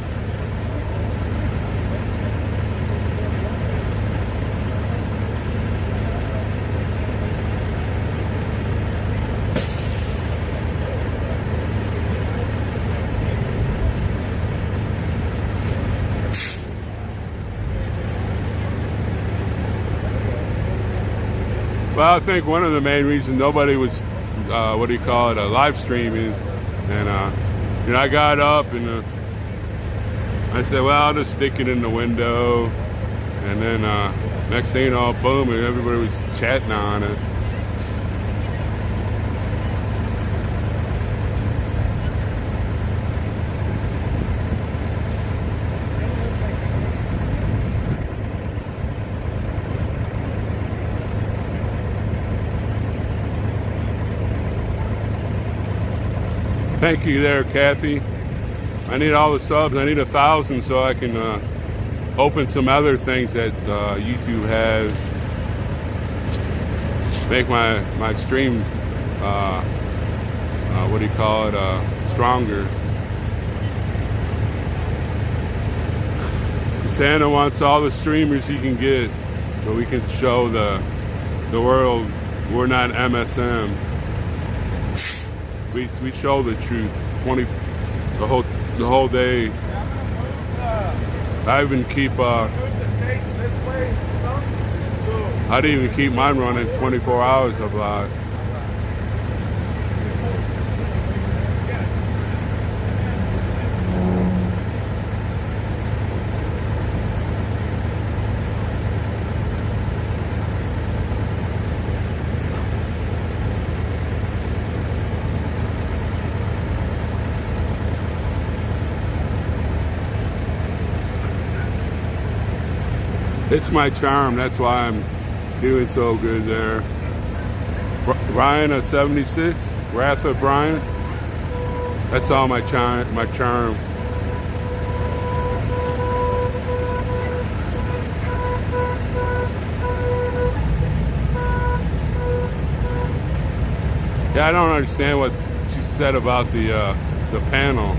Well, I think one of the main reasons nobody was, live streaming, and I got up and I said, well, I'll just stick it in the window, and then next thing you know, boom, and everybody was chatting on it. Thank you there, Kathy. I need all the subs. I need 1,000 so I can open some other things that YouTube has. Make my stream, stronger. Santa wants all the streamers he can get so we can show the world we're not MSM. We show the truth the whole day. I even keep I'd even keep mine running 24 hours of It's my charm. That's why I'm doing so good there. Ryan of 76, Wrath of Brian. That's all my charm. Yeah, I don't understand what she said about the panel.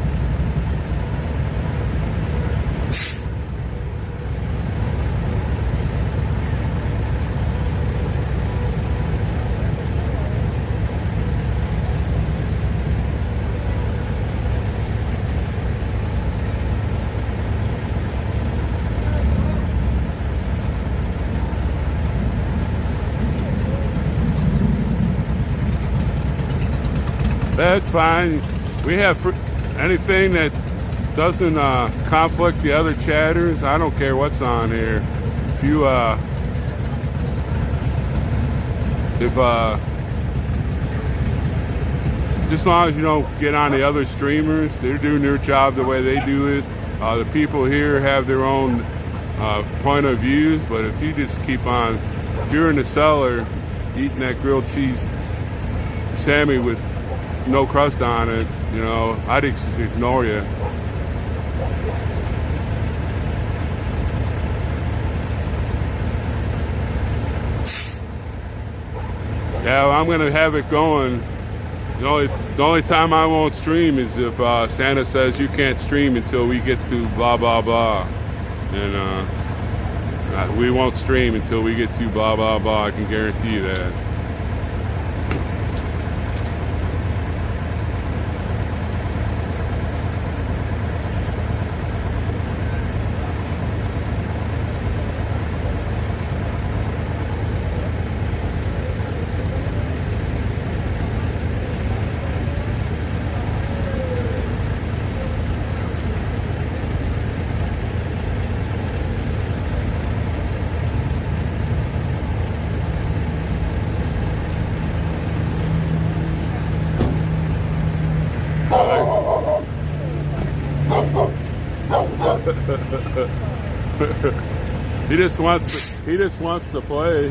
That's fine. We have anything that doesn't conflict the other chatters. I don't care what's on here. If you just as long as you don't get on the other streamers, they're doing their job the way they do it. The people here have their own point of views, but if you just keep on, if you're in the cellar eating that grilled cheese Sammy with no crust on it, you know, I'd ignore you. Yeah, well, I'm gonna have it going. The only time I won't stream is if Santa says you can't stream until we get to blah blah blah, and we won't stream until we get to blah blah blah. I can guarantee you that. He just wants to play.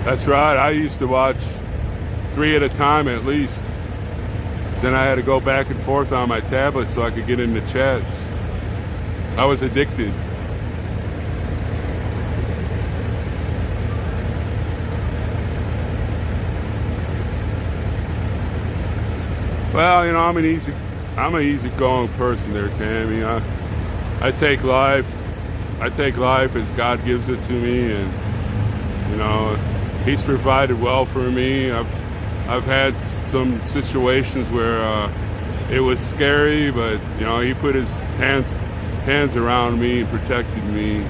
That's right. I used to watch 3 at a time at least. Then I had to go back and forth on my tablet so I could get into chats. I was addicted. Well, you know, I'm an easygoing person there, Tammy. I take life as God gives it to me, and you know, He's provided well for me. I've had some situations where it was scary, but you know, He put His hands around me and protected me.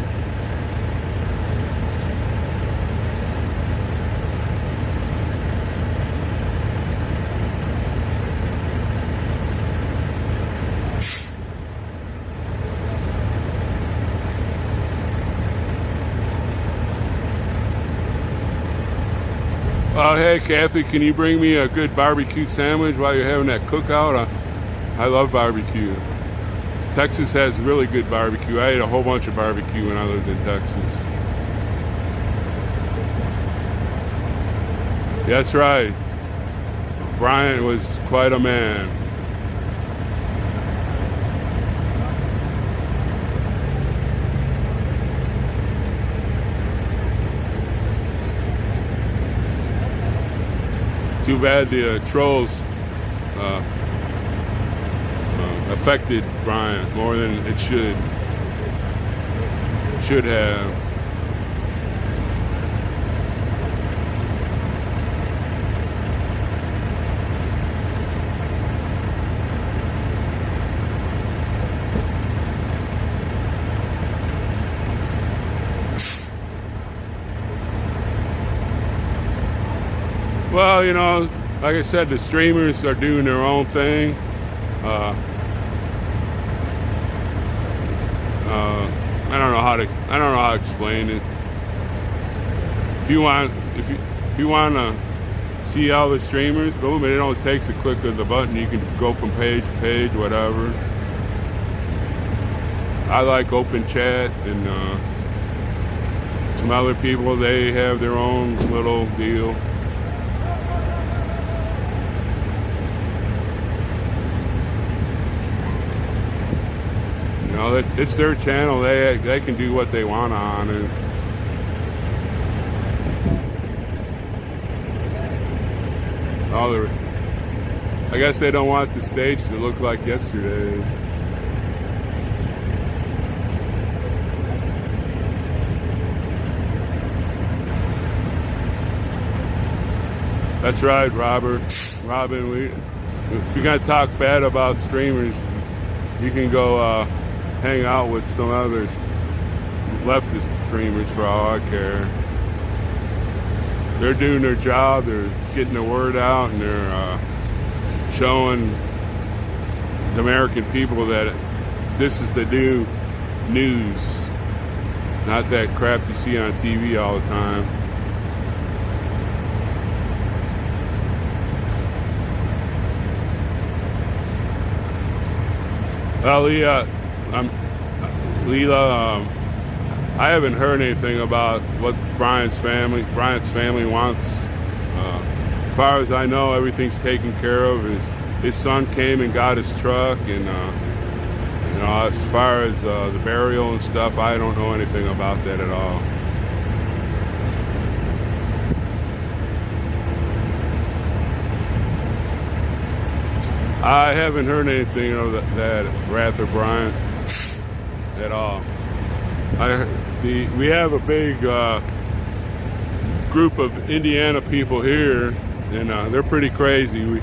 Hey, Kathy, can you bring me a good barbecue sandwich while you're having that cookout? I love barbecue. Texas has really good barbecue. I ate a whole bunch of barbecue when I lived in Texas. That's right. Bryant was quite a man. Too bad the trolls affected Bryant more than it should have. Well, you know, like I said, the streamers are doing their own thing. I don't know how to explain it. If you want to see all the streamers, boom, it only takes a click of the button. You can go from page to page, whatever. I like open chat, and some other people, they have their own little deal. You know, it's their channel. They can do what they want on it. I guess they don't want the stage to look like yesterday's. That's right, Robin. If you're gonna talk bad about streamers, you can go hang out with some other leftists. screamers for all I care. They're doing their job. They're getting the word out, and they're showing the American people that this is the new news, not that crap you see on TV all the time. Well, Leela, I haven't heard anything about what Bryant's family wants. As far as I know, everything's taken care of. His son came and got his truck, and as far as the burial and stuff, I don't know anything about that at all. I haven't heard anything of that Wrath of Bryant at all. We have a big group of Indiana people here, and they're pretty crazy.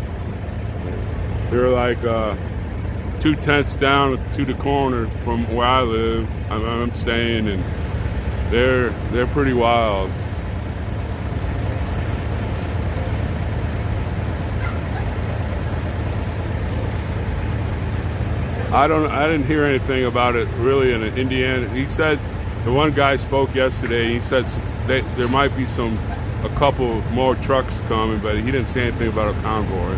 They're like 2 tents down to the corner from where I live. I'm staying, and they're pretty wild. I didn't hear anything about it really in Indiana. He said, the one guy spoke yesterday, he said there might be a couple more trucks coming, but he didn't say anything about a convoy.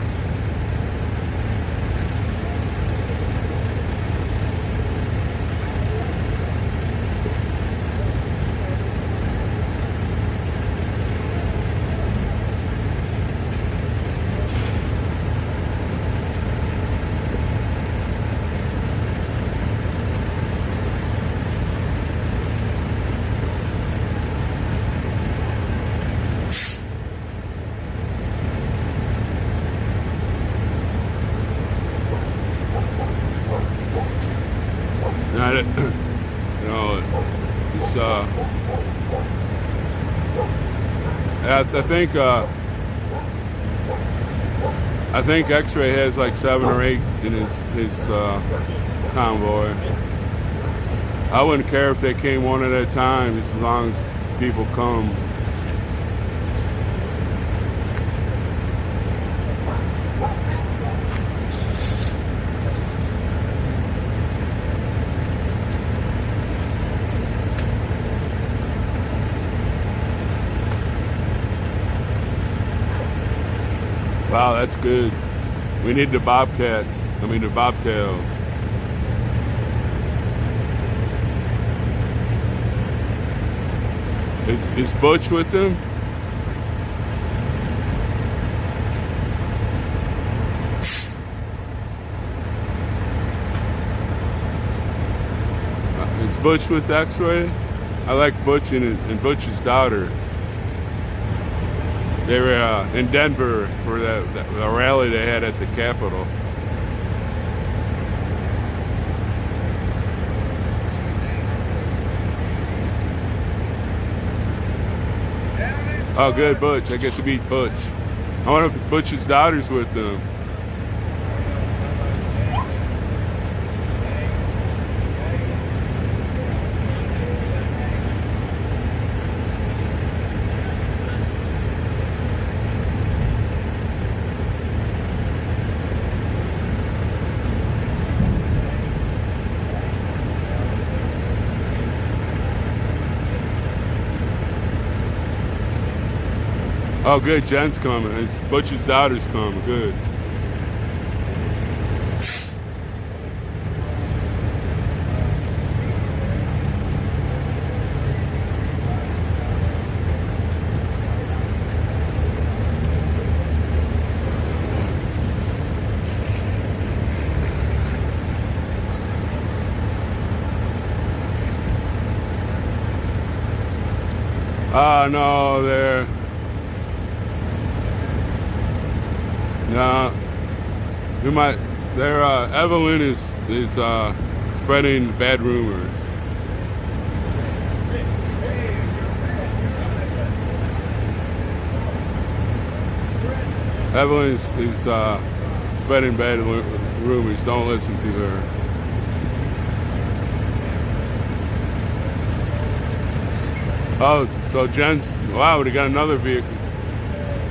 I think X-Ray has like 7 or 8 in his convoy. I wouldn't care if they came one at a time, just as long as people come. Wow, that's good. We need the bobtails. Is Butch with them? Is Butch with X-Ray? I like Butch and Butch's daughter. They were in Denver for the rally they had at the Capitol. Oh, good, Butch. I get to meet Butch. I wonder if Butch's daughter's with them. Oh, good. Jen's coming. Butch's daughter's coming. Good. No, they're... No, you might. Evelyn is spreading bad rumors. Evelyn is spreading bad rumors. Don't listen to her. Oh, so Jen's, wow, they got another vehicle.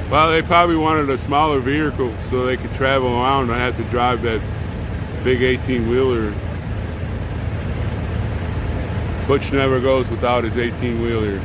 Well, they probably wanted a smaller vehicle so they could travel around and not have to drive that big 18-wheeler. Butch never goes without his 18-wheeler.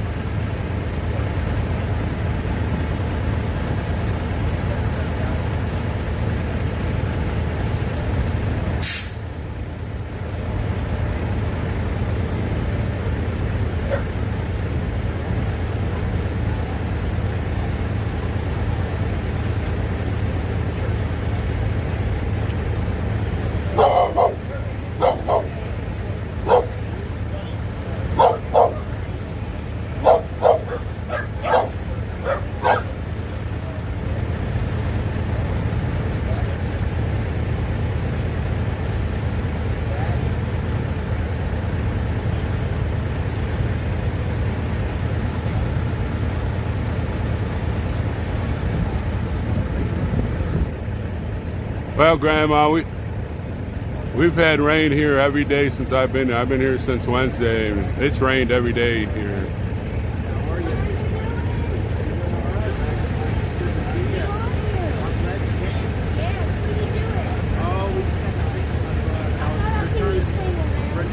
Well, Grandma, we've had rain here every day since I've been here. I've been here since Wednesday, and it's rained every day here.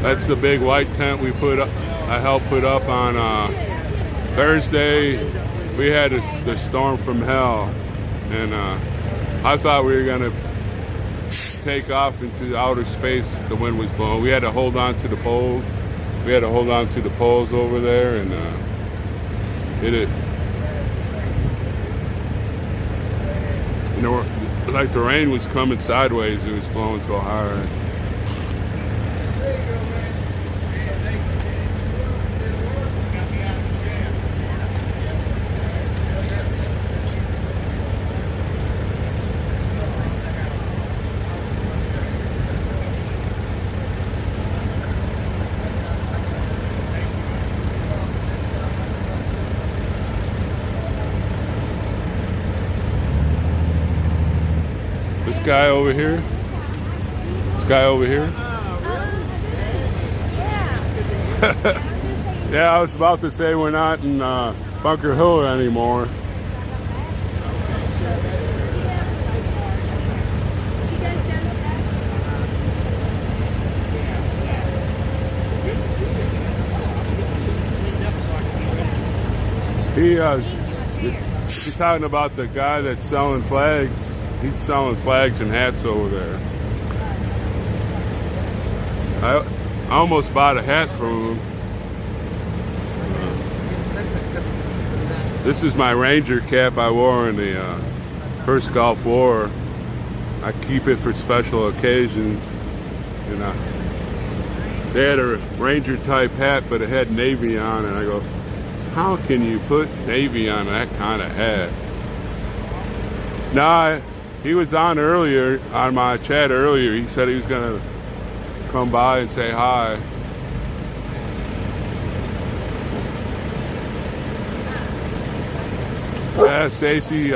That's the big white tent we put up. I helped put up on Thursday. We had the storm from hell, and I thought we were gonna take off into outer space. The wind was blowing. We had to hold on to the poles. We had to hold on to the poles over there and hit it. You know, like the rain was coming sideways. It was blowing so hard. This guy over here. This guy over here. Yeah, I was about to say we're not in Bunker Hill anymore. He's talking about the guy that's selling flags. He's selling flags and hats over there. I almost bought a hat from him. This is my Ranger cap I wore in the first Gulf War. I keep it for special occasions. And they had a Ranger type hat, but it had Navy on, and I go, how can you put Navy on that kind of hat? Nah, he was on earlier, on my chat earlier. He said he was going to come by and say hi. Yeah, Stacy,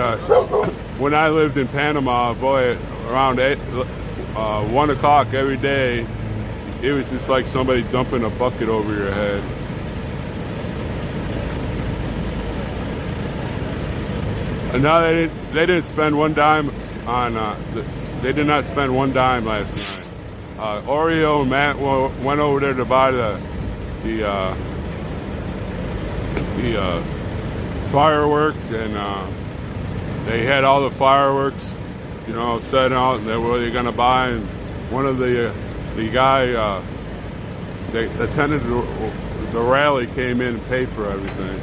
when I lived in Panama, boy, around 1 o'clock every day, it was just like somebody dumping a bucket over your head. And now they didn't spend one dime on. They did not spend one dime last night. Oreo and Matt went over there to buy the fireworks, and they had all the fireworks, you know, set out, and they were they gonna buy. And one of the guy, they attended the rally, came in and paid for everything.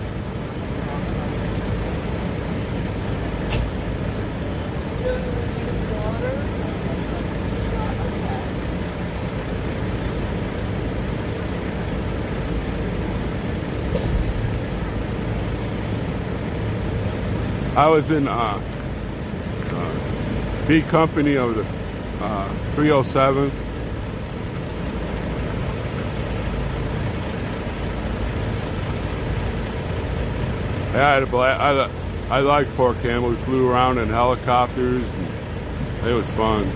I was in B Company of the 307th. Yeah, I had a blast. I liked Fort Campbell. We flew around in helicopters, and it was fun.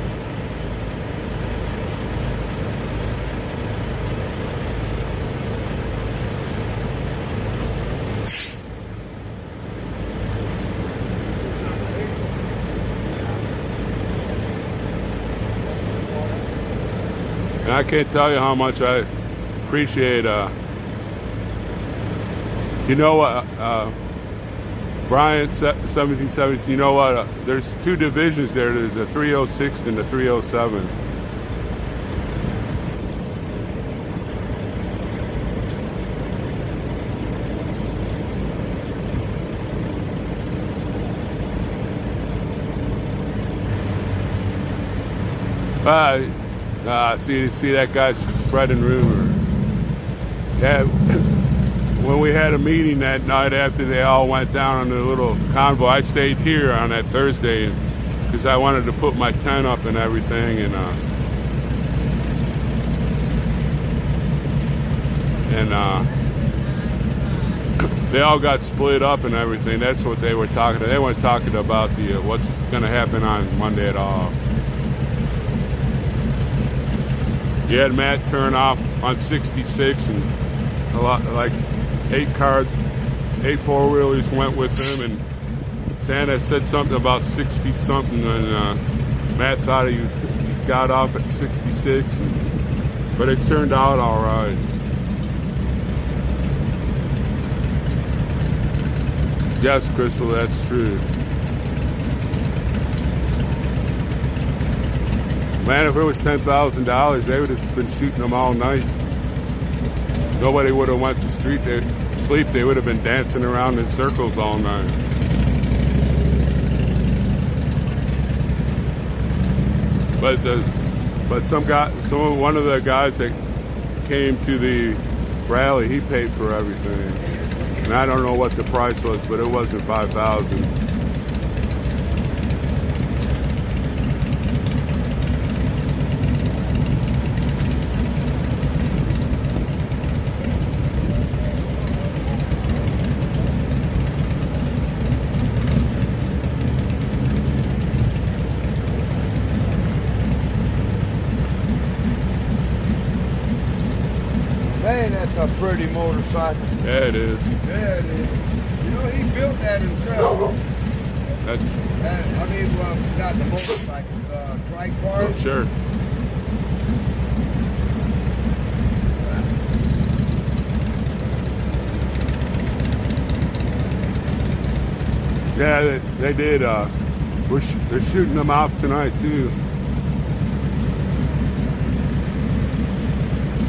And I can't tell you how much I appreciate, you know what, Brian, 1770, you know what, there's two divisions there. There's the 306 and the 307. See that guy's spreading rumors. Yeah, when we had a meeting that night after they all went down on the little convoy, I stayed here on that Thursday because I wanted to put my tent up and everything, and they all got split up and everything. That's what they were talking about. They weren't talking about the what's going to happen on Monday at all. You had Matt turn off on 66, and a lot, like 8 cars, 8 four-wheelers went with him, and Santa said something about 60-something, and Matt thought he got off at 66, but it turned out all right. Yes, Crystal, that's true. Man, if it was $10,000, they would have been shooting them all night. Nobody would have went to sleep. They would have been dancing around in circles all night. But one of the guys that came to the rally, he paid for everything. And I don't know what the price was, but it wasn't $5,000. Man, that's a pretty motorcycle. Yeah, it is. Yeah, it is. You know, he built that himself. That's Not the motorcycle, trike bar. sure. Yeah, they did. They're shooting them off tonight too.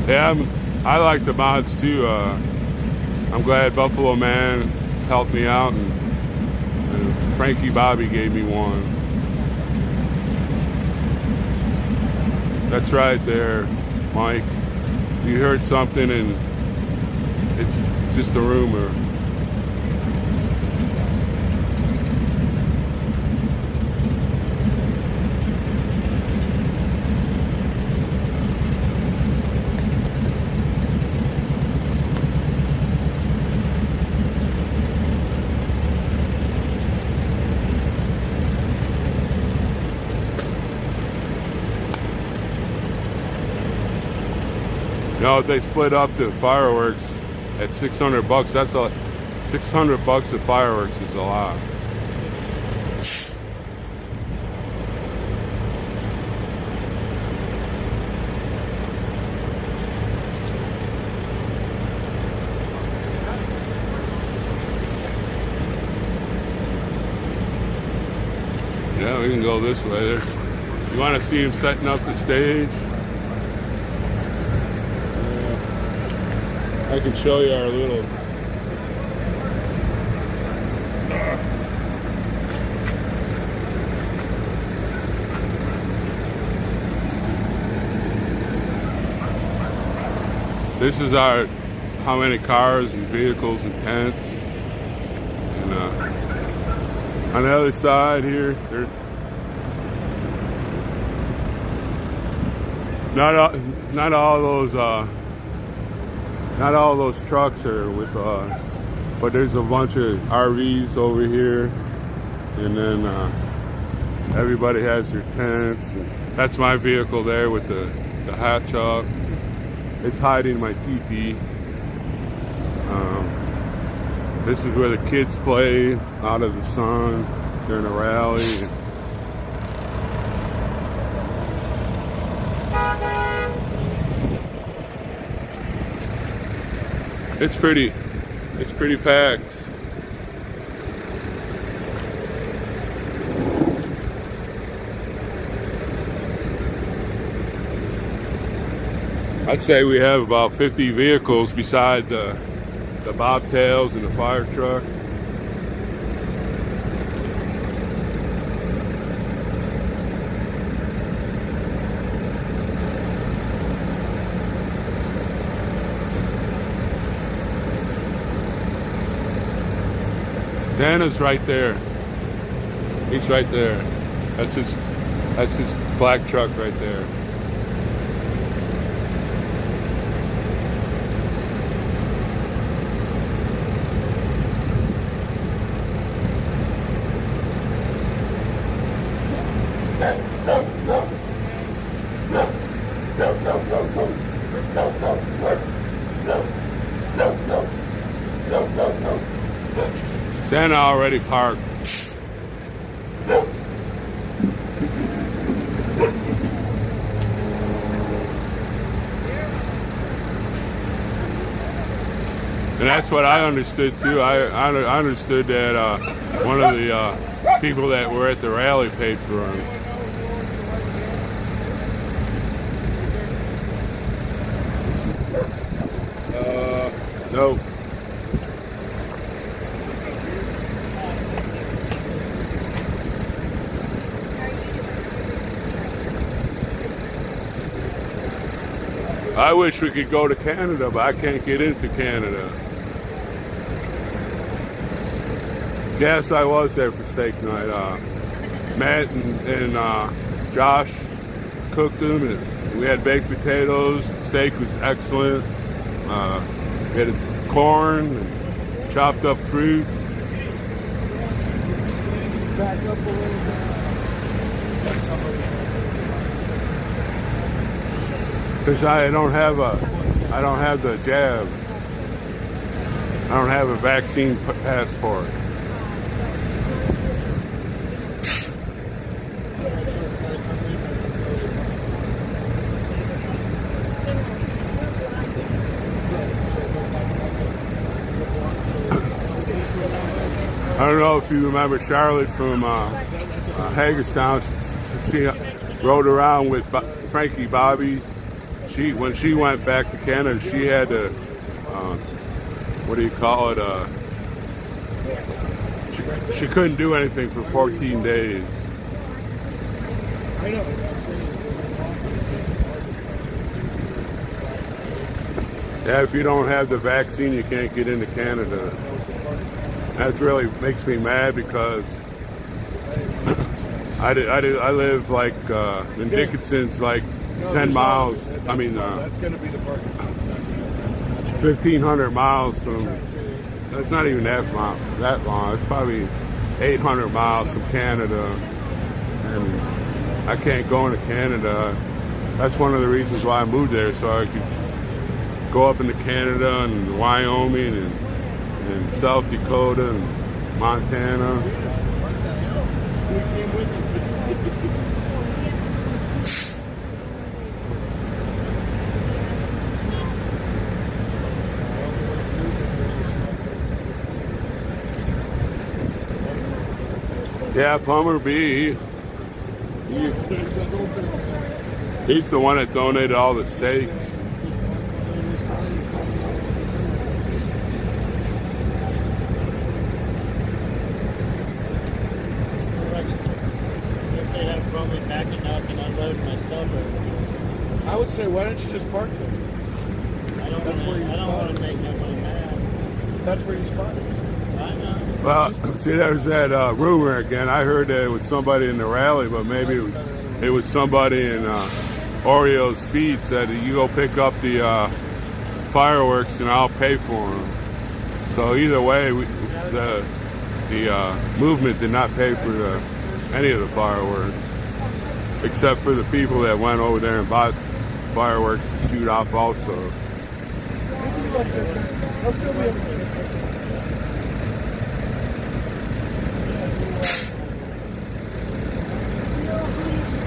Yeah, I like the mods too. I'm glad Buffalo Man helped me out, and Frankie Bobby gave me one. That's right there, Mike. You heard something, and it's just a rumor. No, if they split up the fireworks at $600, that's a $600 of fireworks is a lot. Yeah, we can go this way there. You want to see him setting up the stage? I can show you our little this is our how many cars and vehicles and tents, and on the other side here there's not all those trucks are with us, but there's a bunch of RVs over here, and then everybody has their tents. And that's my vehicle there with the hatch up. It's hiding my teepee. This is where the kids play out of the sun during a rally. It's pretty packed. I'd say we have about 50 vehicles beside the bobtails and the fire truck. Santa's right there. He's right there. That's his black truck right there. Santa already parked. And that's what I understood too. I understood that one of the people that were at the rally paid for him. Nope. I wish we could go to Canada, but I can't get into Canada. Yes, I was there for steak night. Matt and Josh cooked them, and we had baked potatoes. The steak was excellent. We had corn and chopped up fruit. Back up a little bit. Because I don't have the jab. I don't have a vaccine passport. I don't know if you remember Charlotte from Hagerstown. She rode around with Frankie Bobby. When she went back to Canada, she had to, what do you call it? She couldn't do anything for 14 days. I know. Yeah, if you don't have the vaccine, you can't get into Canada. That's really makes me mad because I live like in Dickinson's, like 10 miles. That's going to be the parking lot. That's not 1,500 miles from. That's not even that long. It's probably 800 miles from Canada, and I can't go into Canada. That's one of the reasons why I moved there, so I could go up into Canada and Wyoming and South Dakota and Montana. Yeah, Plumber B. He's the one that donated all the steaks. Backing up and unloading my stuff. I would say, why don't you just park there? I don't want to make nobody mad. That's where you spot it. I know. Well, see, there's that rumor again. I heard that it was somebody in the rally, but maybe it was somebody in Oreo's feed said, you go pick up the fireworks and I'll pay for them. So either way, the movement did not pay for any of the fireworks, except for the people that went over there and bought fireworks to shoot off also.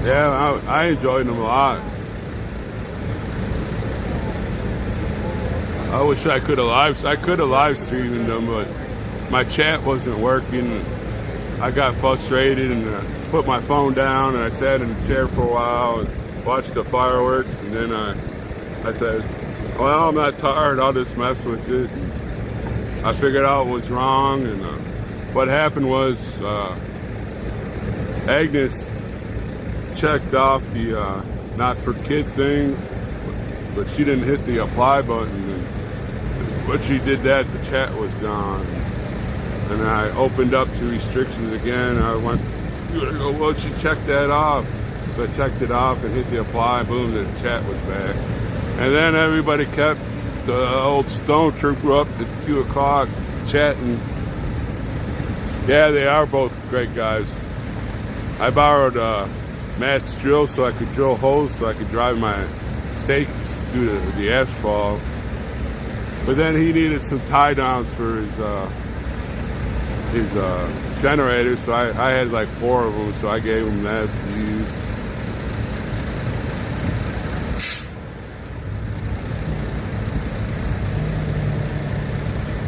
Yeah, I enjoyed them a lot. I wish I could have live streamed them, but my chat wasn't working. I got frustrated and put my phone down, and I sat in the chair for a while and watched the fireworks. And then I said, well, I'm not tired. I'll just mess with it. And I figured out what's wrong, and what happened was Agnes checked off the not for kids thing, but she didn't hit the apply button. And when she did that, the chat was gone. And I opened up to restrictions again. I went, well, she checked that off. So I checked it off and hit the apply. Boom, the chat was back. And then everybody kept the old Stone Trooper up to 2 o'clock chatting. Yeah, they are both great guys. I borrowed Matt's drill so I could drill holes so I could drive my stakes through the asphalt. But then he needed some tie downs for his generator, so I had like 4 of them, so I gave him that to use.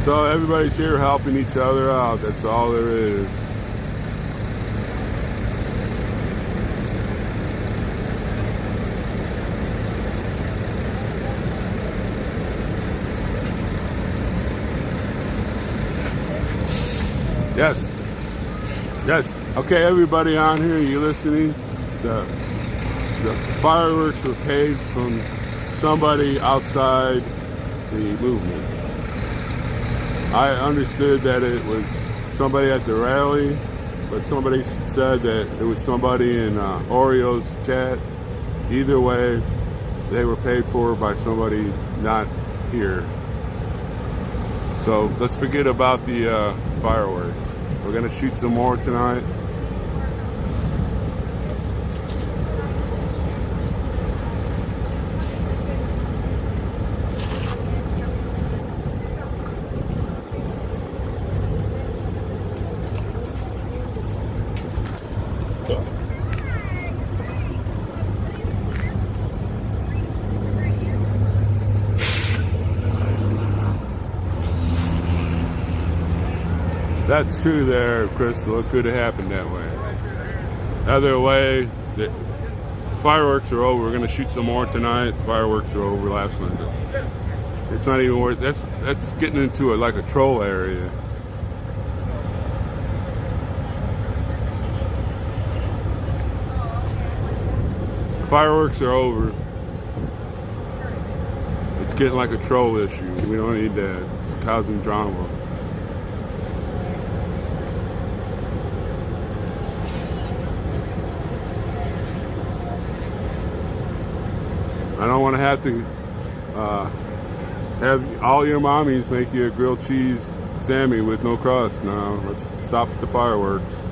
So everybody's here helping each other out. That's all there is. Yes. Yes. Okay, everybody on here, you listening? The fireworks were paid from somebody outside the movement. I understood that it was somebody at the rally, but somebody said that it was somebody in Oreo's chat. Either way, they were paid for by somebody not here. So let's forget about the fireworks. We're gonna shoot some more tonight. That's true there, Crystal. It could have happened that way. Other way, the fireworks are over. We're going to shoot some more tonight. Fireworks are over last night. It's not even worth. That's getting into like a troll area. Fireworks are over. It's getting like a troll issue. We don't need that. It's causing drama. I don't want to have all your mommies make you a grilled cheese Sammy with no crust. No, let's stop the fireworks.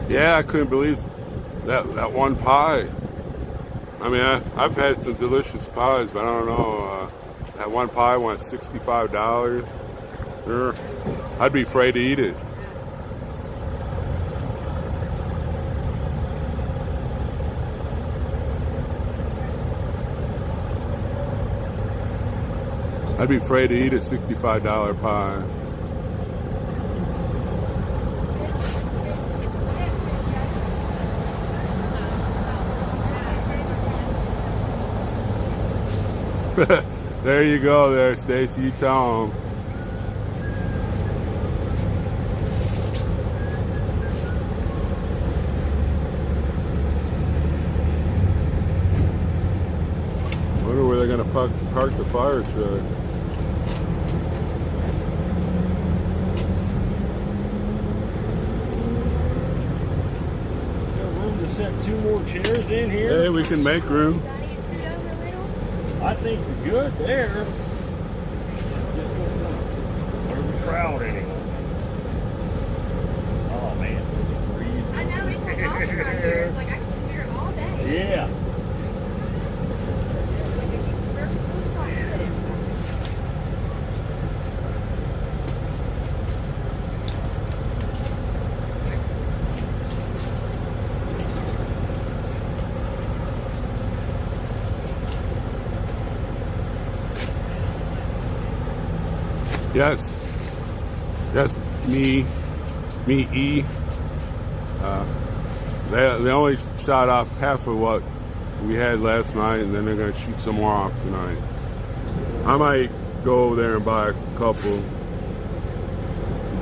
Yeah, I couldn't believe that one pie. I mean, I've had some delicious pies, but I don't know. That one pie went $65. Sure, I'd be afraid to eat it. I'd be afraid to eat a $65 pie. There you go there, Stacy. You tell them. Wonder where they're going to park the fire truck. Got room to set 2 more chairs in here? Hey, we can make room. I think we're good there. crowd anymore. Oh man. I know, it's like awesome right here. It's like I can sit here all day. Yeah. Yes. Yes, me E. They only shot off half of what we had last night, and then they're going to shoot some more off tonight. I might go over there and buy a couple.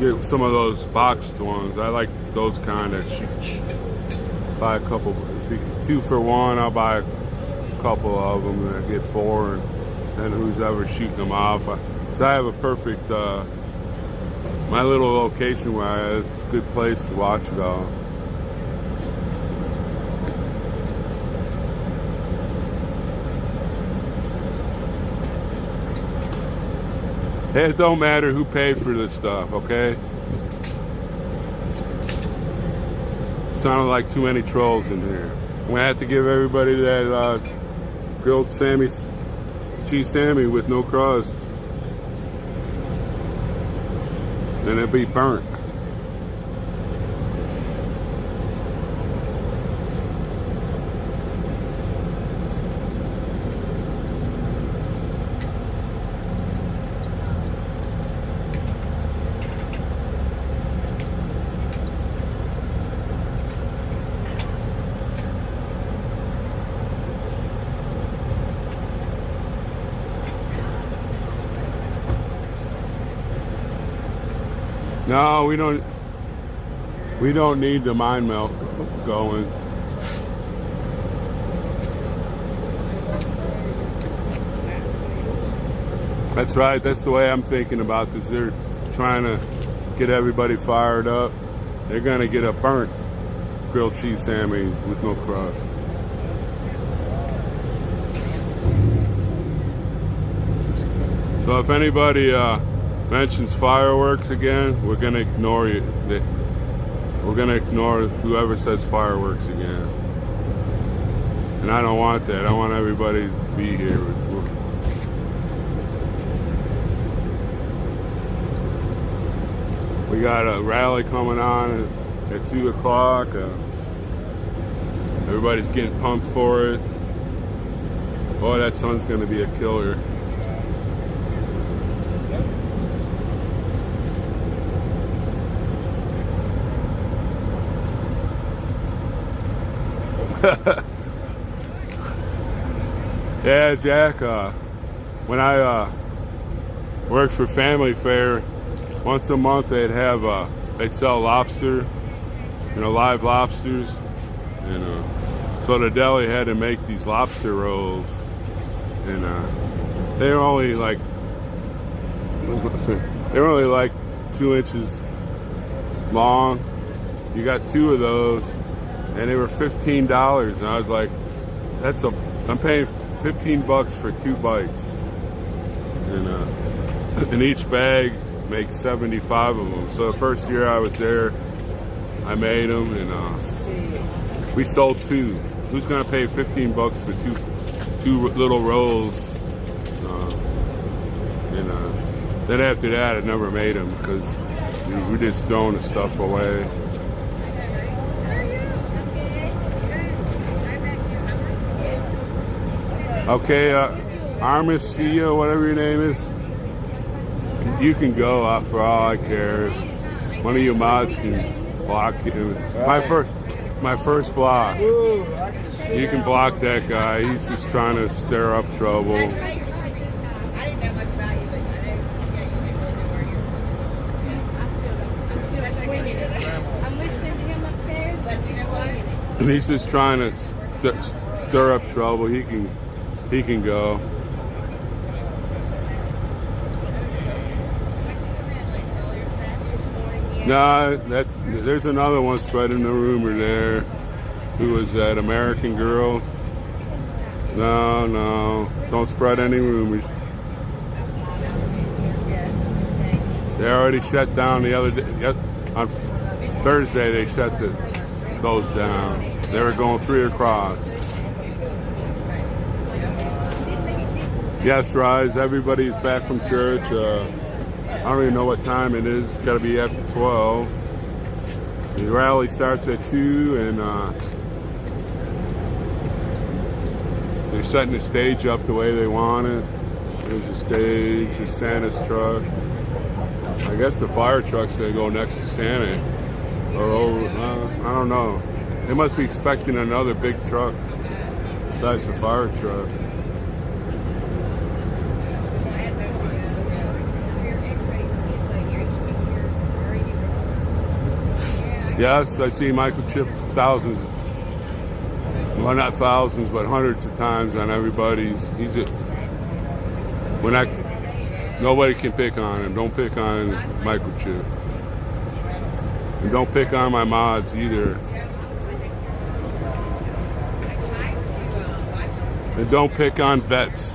Get some of those boxed ones. I like those kind that shoot. Buy a couple. If you, 2 for 1, I'll buy a couple of them, and I get 4, and then who's ever shooting them off. So I have a perfect, my little location where I is, it's a good place to watch it all. Hey, it don't matter who paid for this stuff, okay? Sounded like too many trolls in here. I'm gonna have to give everybody that grilled cheese Sammy with no crusts. Then it'll be burnt. No, we don't need the mind melt going. That's right, that's the way I'm thinking about this. They're trying to get everybody fired up. They're gonna get a burnt grilled cheese Sammy with no crust. So if anybody mentions fireworks again, we're gonna ignore you. We're gonna ignore whoever says fireworks again. And I don't want that. I want everybody to be here. We got a rally coming on at 2 o'clock. Everybody's getting pumped for it. Boy, that sun's gonna be a killer. Yeah, Jack, when I worked for Family Fare, once a month they'd sell lobster, live lobsters, and so the deli had to make these lobster rolls, and they were only like 2 inches long. You got 2 of those, and they were $15, and I was like, I'm paying $15 for 2 bites, and each bag makes 75 of them. So the first year I was there, I made them, and we sold 2. Who's gonna pay $15 for two little rolls? Then after that, I never made them because we just throwing the stuff away. Okay, Armicia, whatever your name is, you can go for all I care. One of you mods can block him. My first block. You can block that guy. He's just trying to stir up trouble. I didn't know much about you, but I know, yeah, you didn't really know where you're. I'm still swinging it. I'm listening to him upstairs, but you know what? And he's just trying to stir up trouble. He can go. No, there's another one spreading the rumor there. Who was that American Girl? No, don't spread any rumors. They already shut down the other day. On Thursday, they shut those down. They were going 3 across. Yes, Rise. Everybody's back from church. I don't even know what time it is. It's got to be after 12. The rally starts at 2, and they're setting the stage up the way they want it. There's a stage, there's Santa's truck. I guess the fire truck's gonna go next to Santa, or over. I don't know. They must be expecting another big truck besides the fire truck. Yes, I see Michael Chip thousands. Well, not thousands, but hundreds of times on everybody's. Nobody can pick on him. Don't pick on Microchip. And don't pick on my mods either. And don't pick on vets.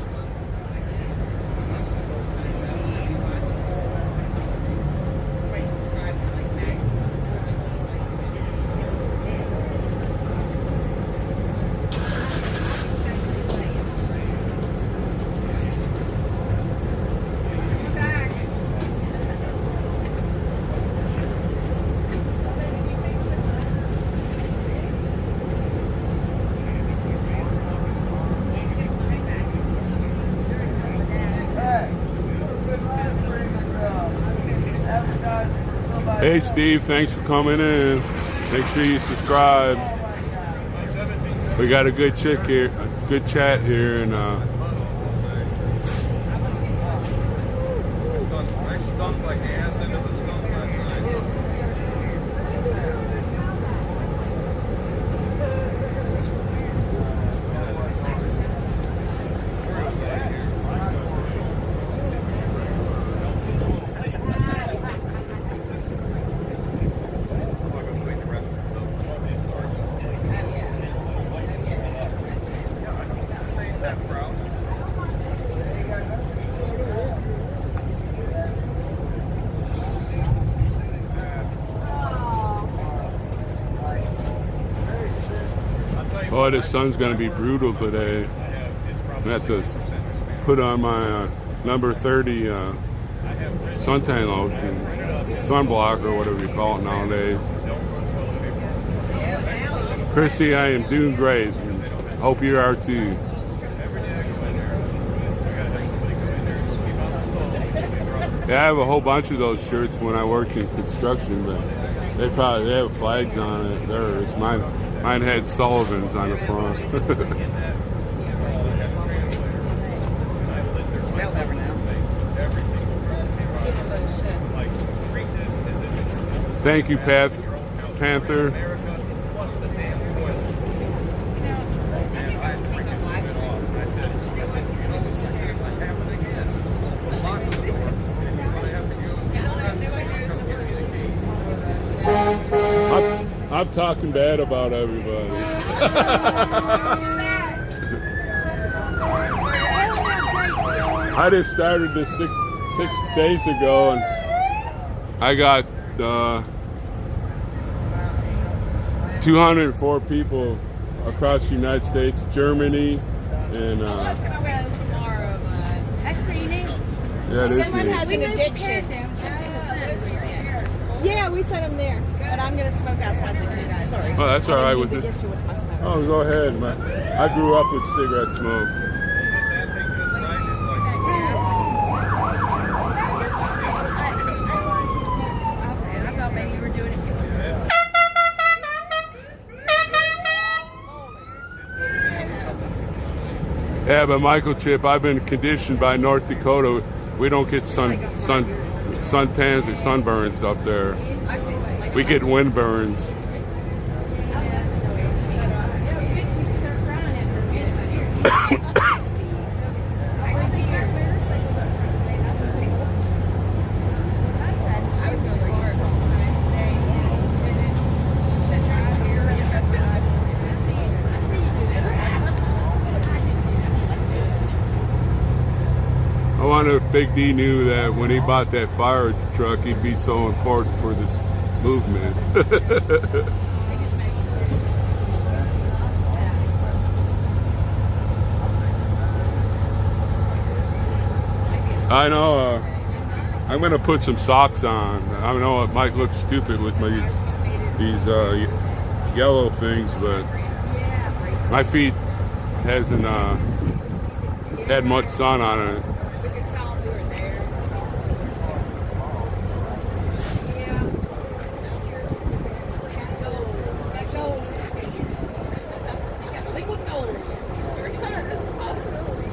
Hey Steve, thanks for coming in. Make sure you subscribe. We got a good chick here, a good chat here, and I stunk like the ass end of a skunk last night. boy, the sun's gonna be brutal today. I have to put on my number 30 suntan lotion, sunblock, or whatever you call it nowadays. Christy, I am doing great. Hope you are too. Yeah, I have a whole bunch of those shirts when I worked in construction, but they have flags on it. It's mine had Sullivan's on the front. Thank you, Panther. I'm talking bad about everybody. I just started this six days ago, and I got 204 people across the United States, Germany, and That's pretty neat. yeah, it is Someone neat. has an addiction. Yeah, we set them there, but I'm gonna smoke outside the tent. Sorry. Oh, that's all right with it. Gift you with my smoke. Oh, go ahead. I grew up with cigarette smoke. I thought maybe you were doing it. Yeah, but Michael Chip, I've been conditioned by North Dakota. We don't get suntans or sunburns up there. We get wind burns. I wonder if Big D knew that when he bought that fire truck, he'd be so important for this movement. I know. I'm gonna put some socks on. I know it might look stupid with these yellow things, but my feet hasn't had much sun on it. We could tell we were there. Yeah. Liquid gold. Sure does. It's a possibility.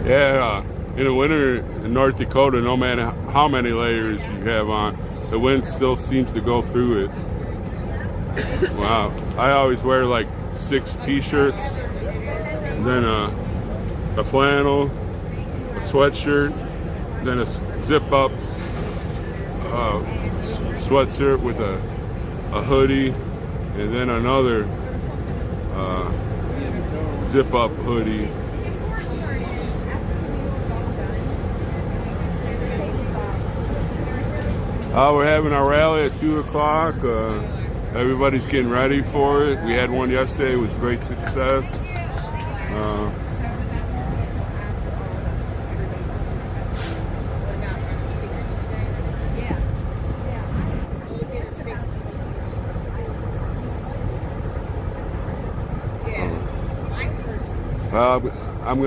Yeah, in the winter in North Dakota, no matter how many layers you have on, the wind still seems to go through it. Wow. I always wear like 6 t-shirts, and then a flannel, a sweatshirt, then a zip-up sweatshirt with a hoodie, and then another zip-up hoodie. We're having our rally at 2 o'clock. Everybody's getting ready for it. We had one yesterday. It was a great success. I'm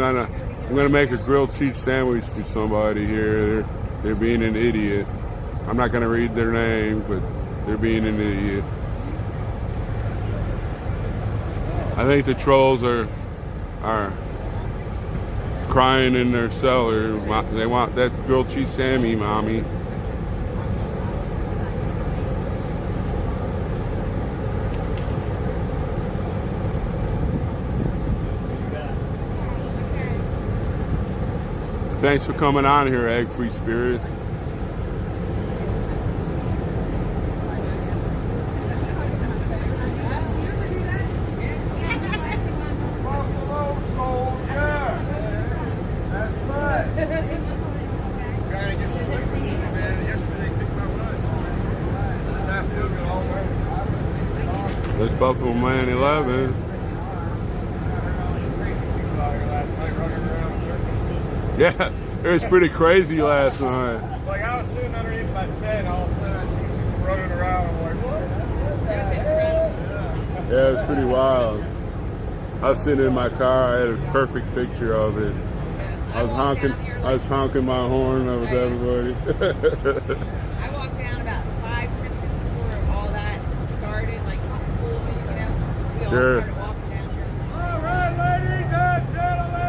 gonna make a grilled cheese sandwich for somebody here. They're being an idiot. I'm not gonna read their name, but they're being an idiot. I think the trolls are crying in their cellar. They want that grilled cheese Sammy, mommy. Thanks for coming on here, Egg Free Spirit. That's Buffalo Man 11. Yeah, it was pretty crazy last night. Like I was sitting underneath my tent, all of a sudden I see people running around. I'm like, what? Yeah, it was pretty wild. I was sitting in my car. I had a perfect picture of it. I was honking my horn with everybody. I walked down about 5-10 minutes before all that started, like something cool, we all Sure. started walking down here. All right, ladies and gentlemen.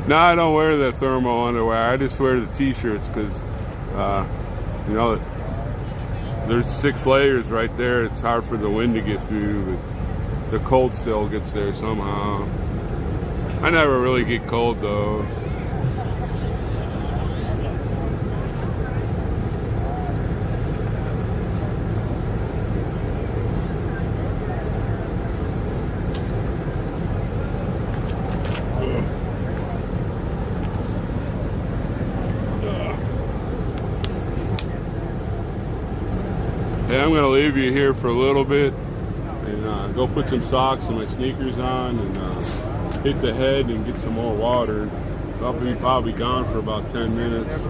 No, I don't wear the thermal underwear. I just wear the t-shirts because, there's 6 layers right there. It's hard for the wind to get through, but the cold still gets there somehow. I never really get cold though. Hey, I'm gonna leave you here for a little bit and go put some socks and my sneakers on and hit the head and get some more water. So I'll be probably gone for about 10 minutes.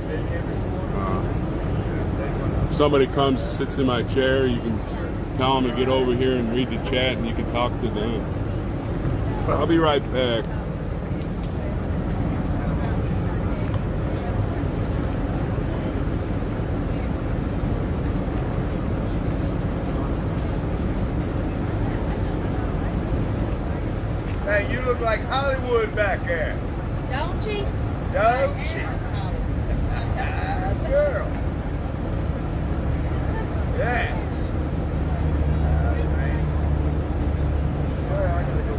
If somebody comes, sits in my chair, you can tell them to get over here and read the chat and you can talk to them. I'll be right back. Hey, you look like Hollywood back there. Don't you? Don't you? Girl. Yeah. All right, I gotta go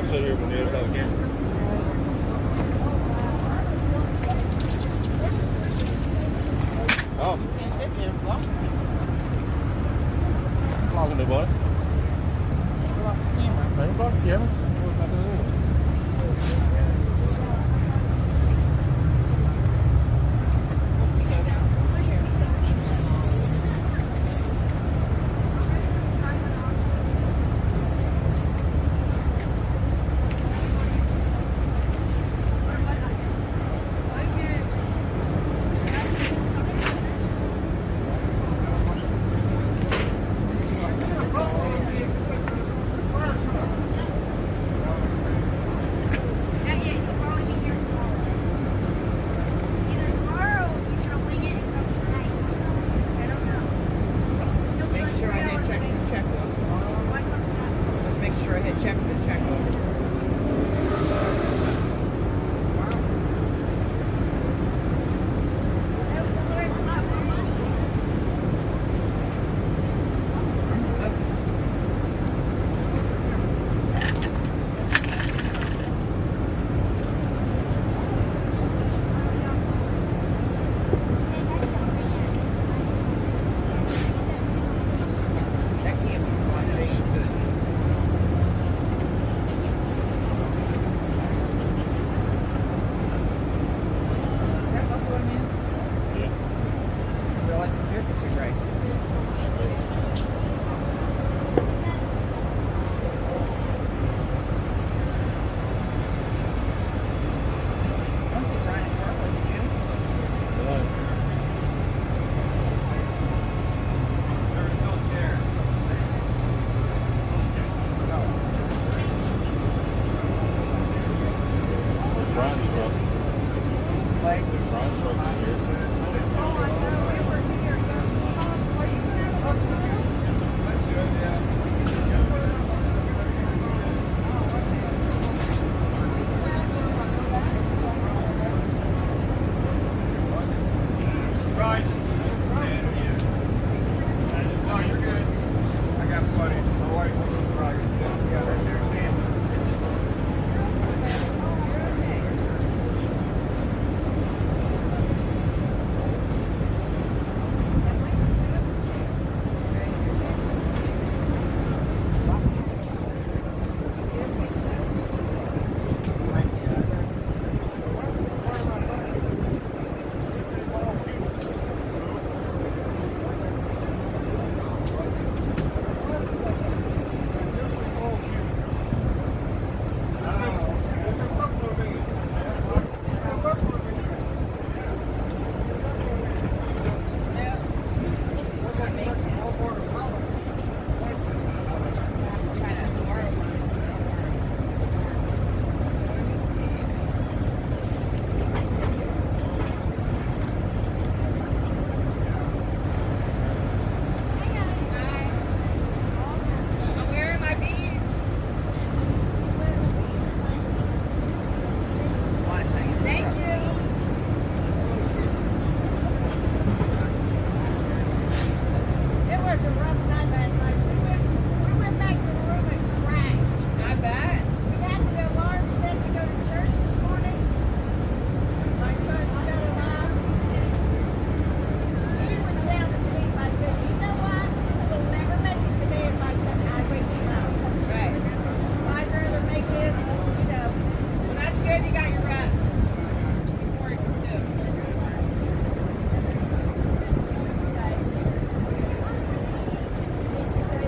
sit here from the other side of the camera. Oh, Can't sit there and walk. talking to boy. Walk the camera. Ain't about the camera. We go down. Chair to sit. Yeah, he'll probably be here tomorrow. Either tomorrow or he's gonna wing it and come tonight. I don't know. He'll be Make like sure I 3 had hours checks late. in the checkbook. Why comes that? Let's make sure I had checks in the checkbook.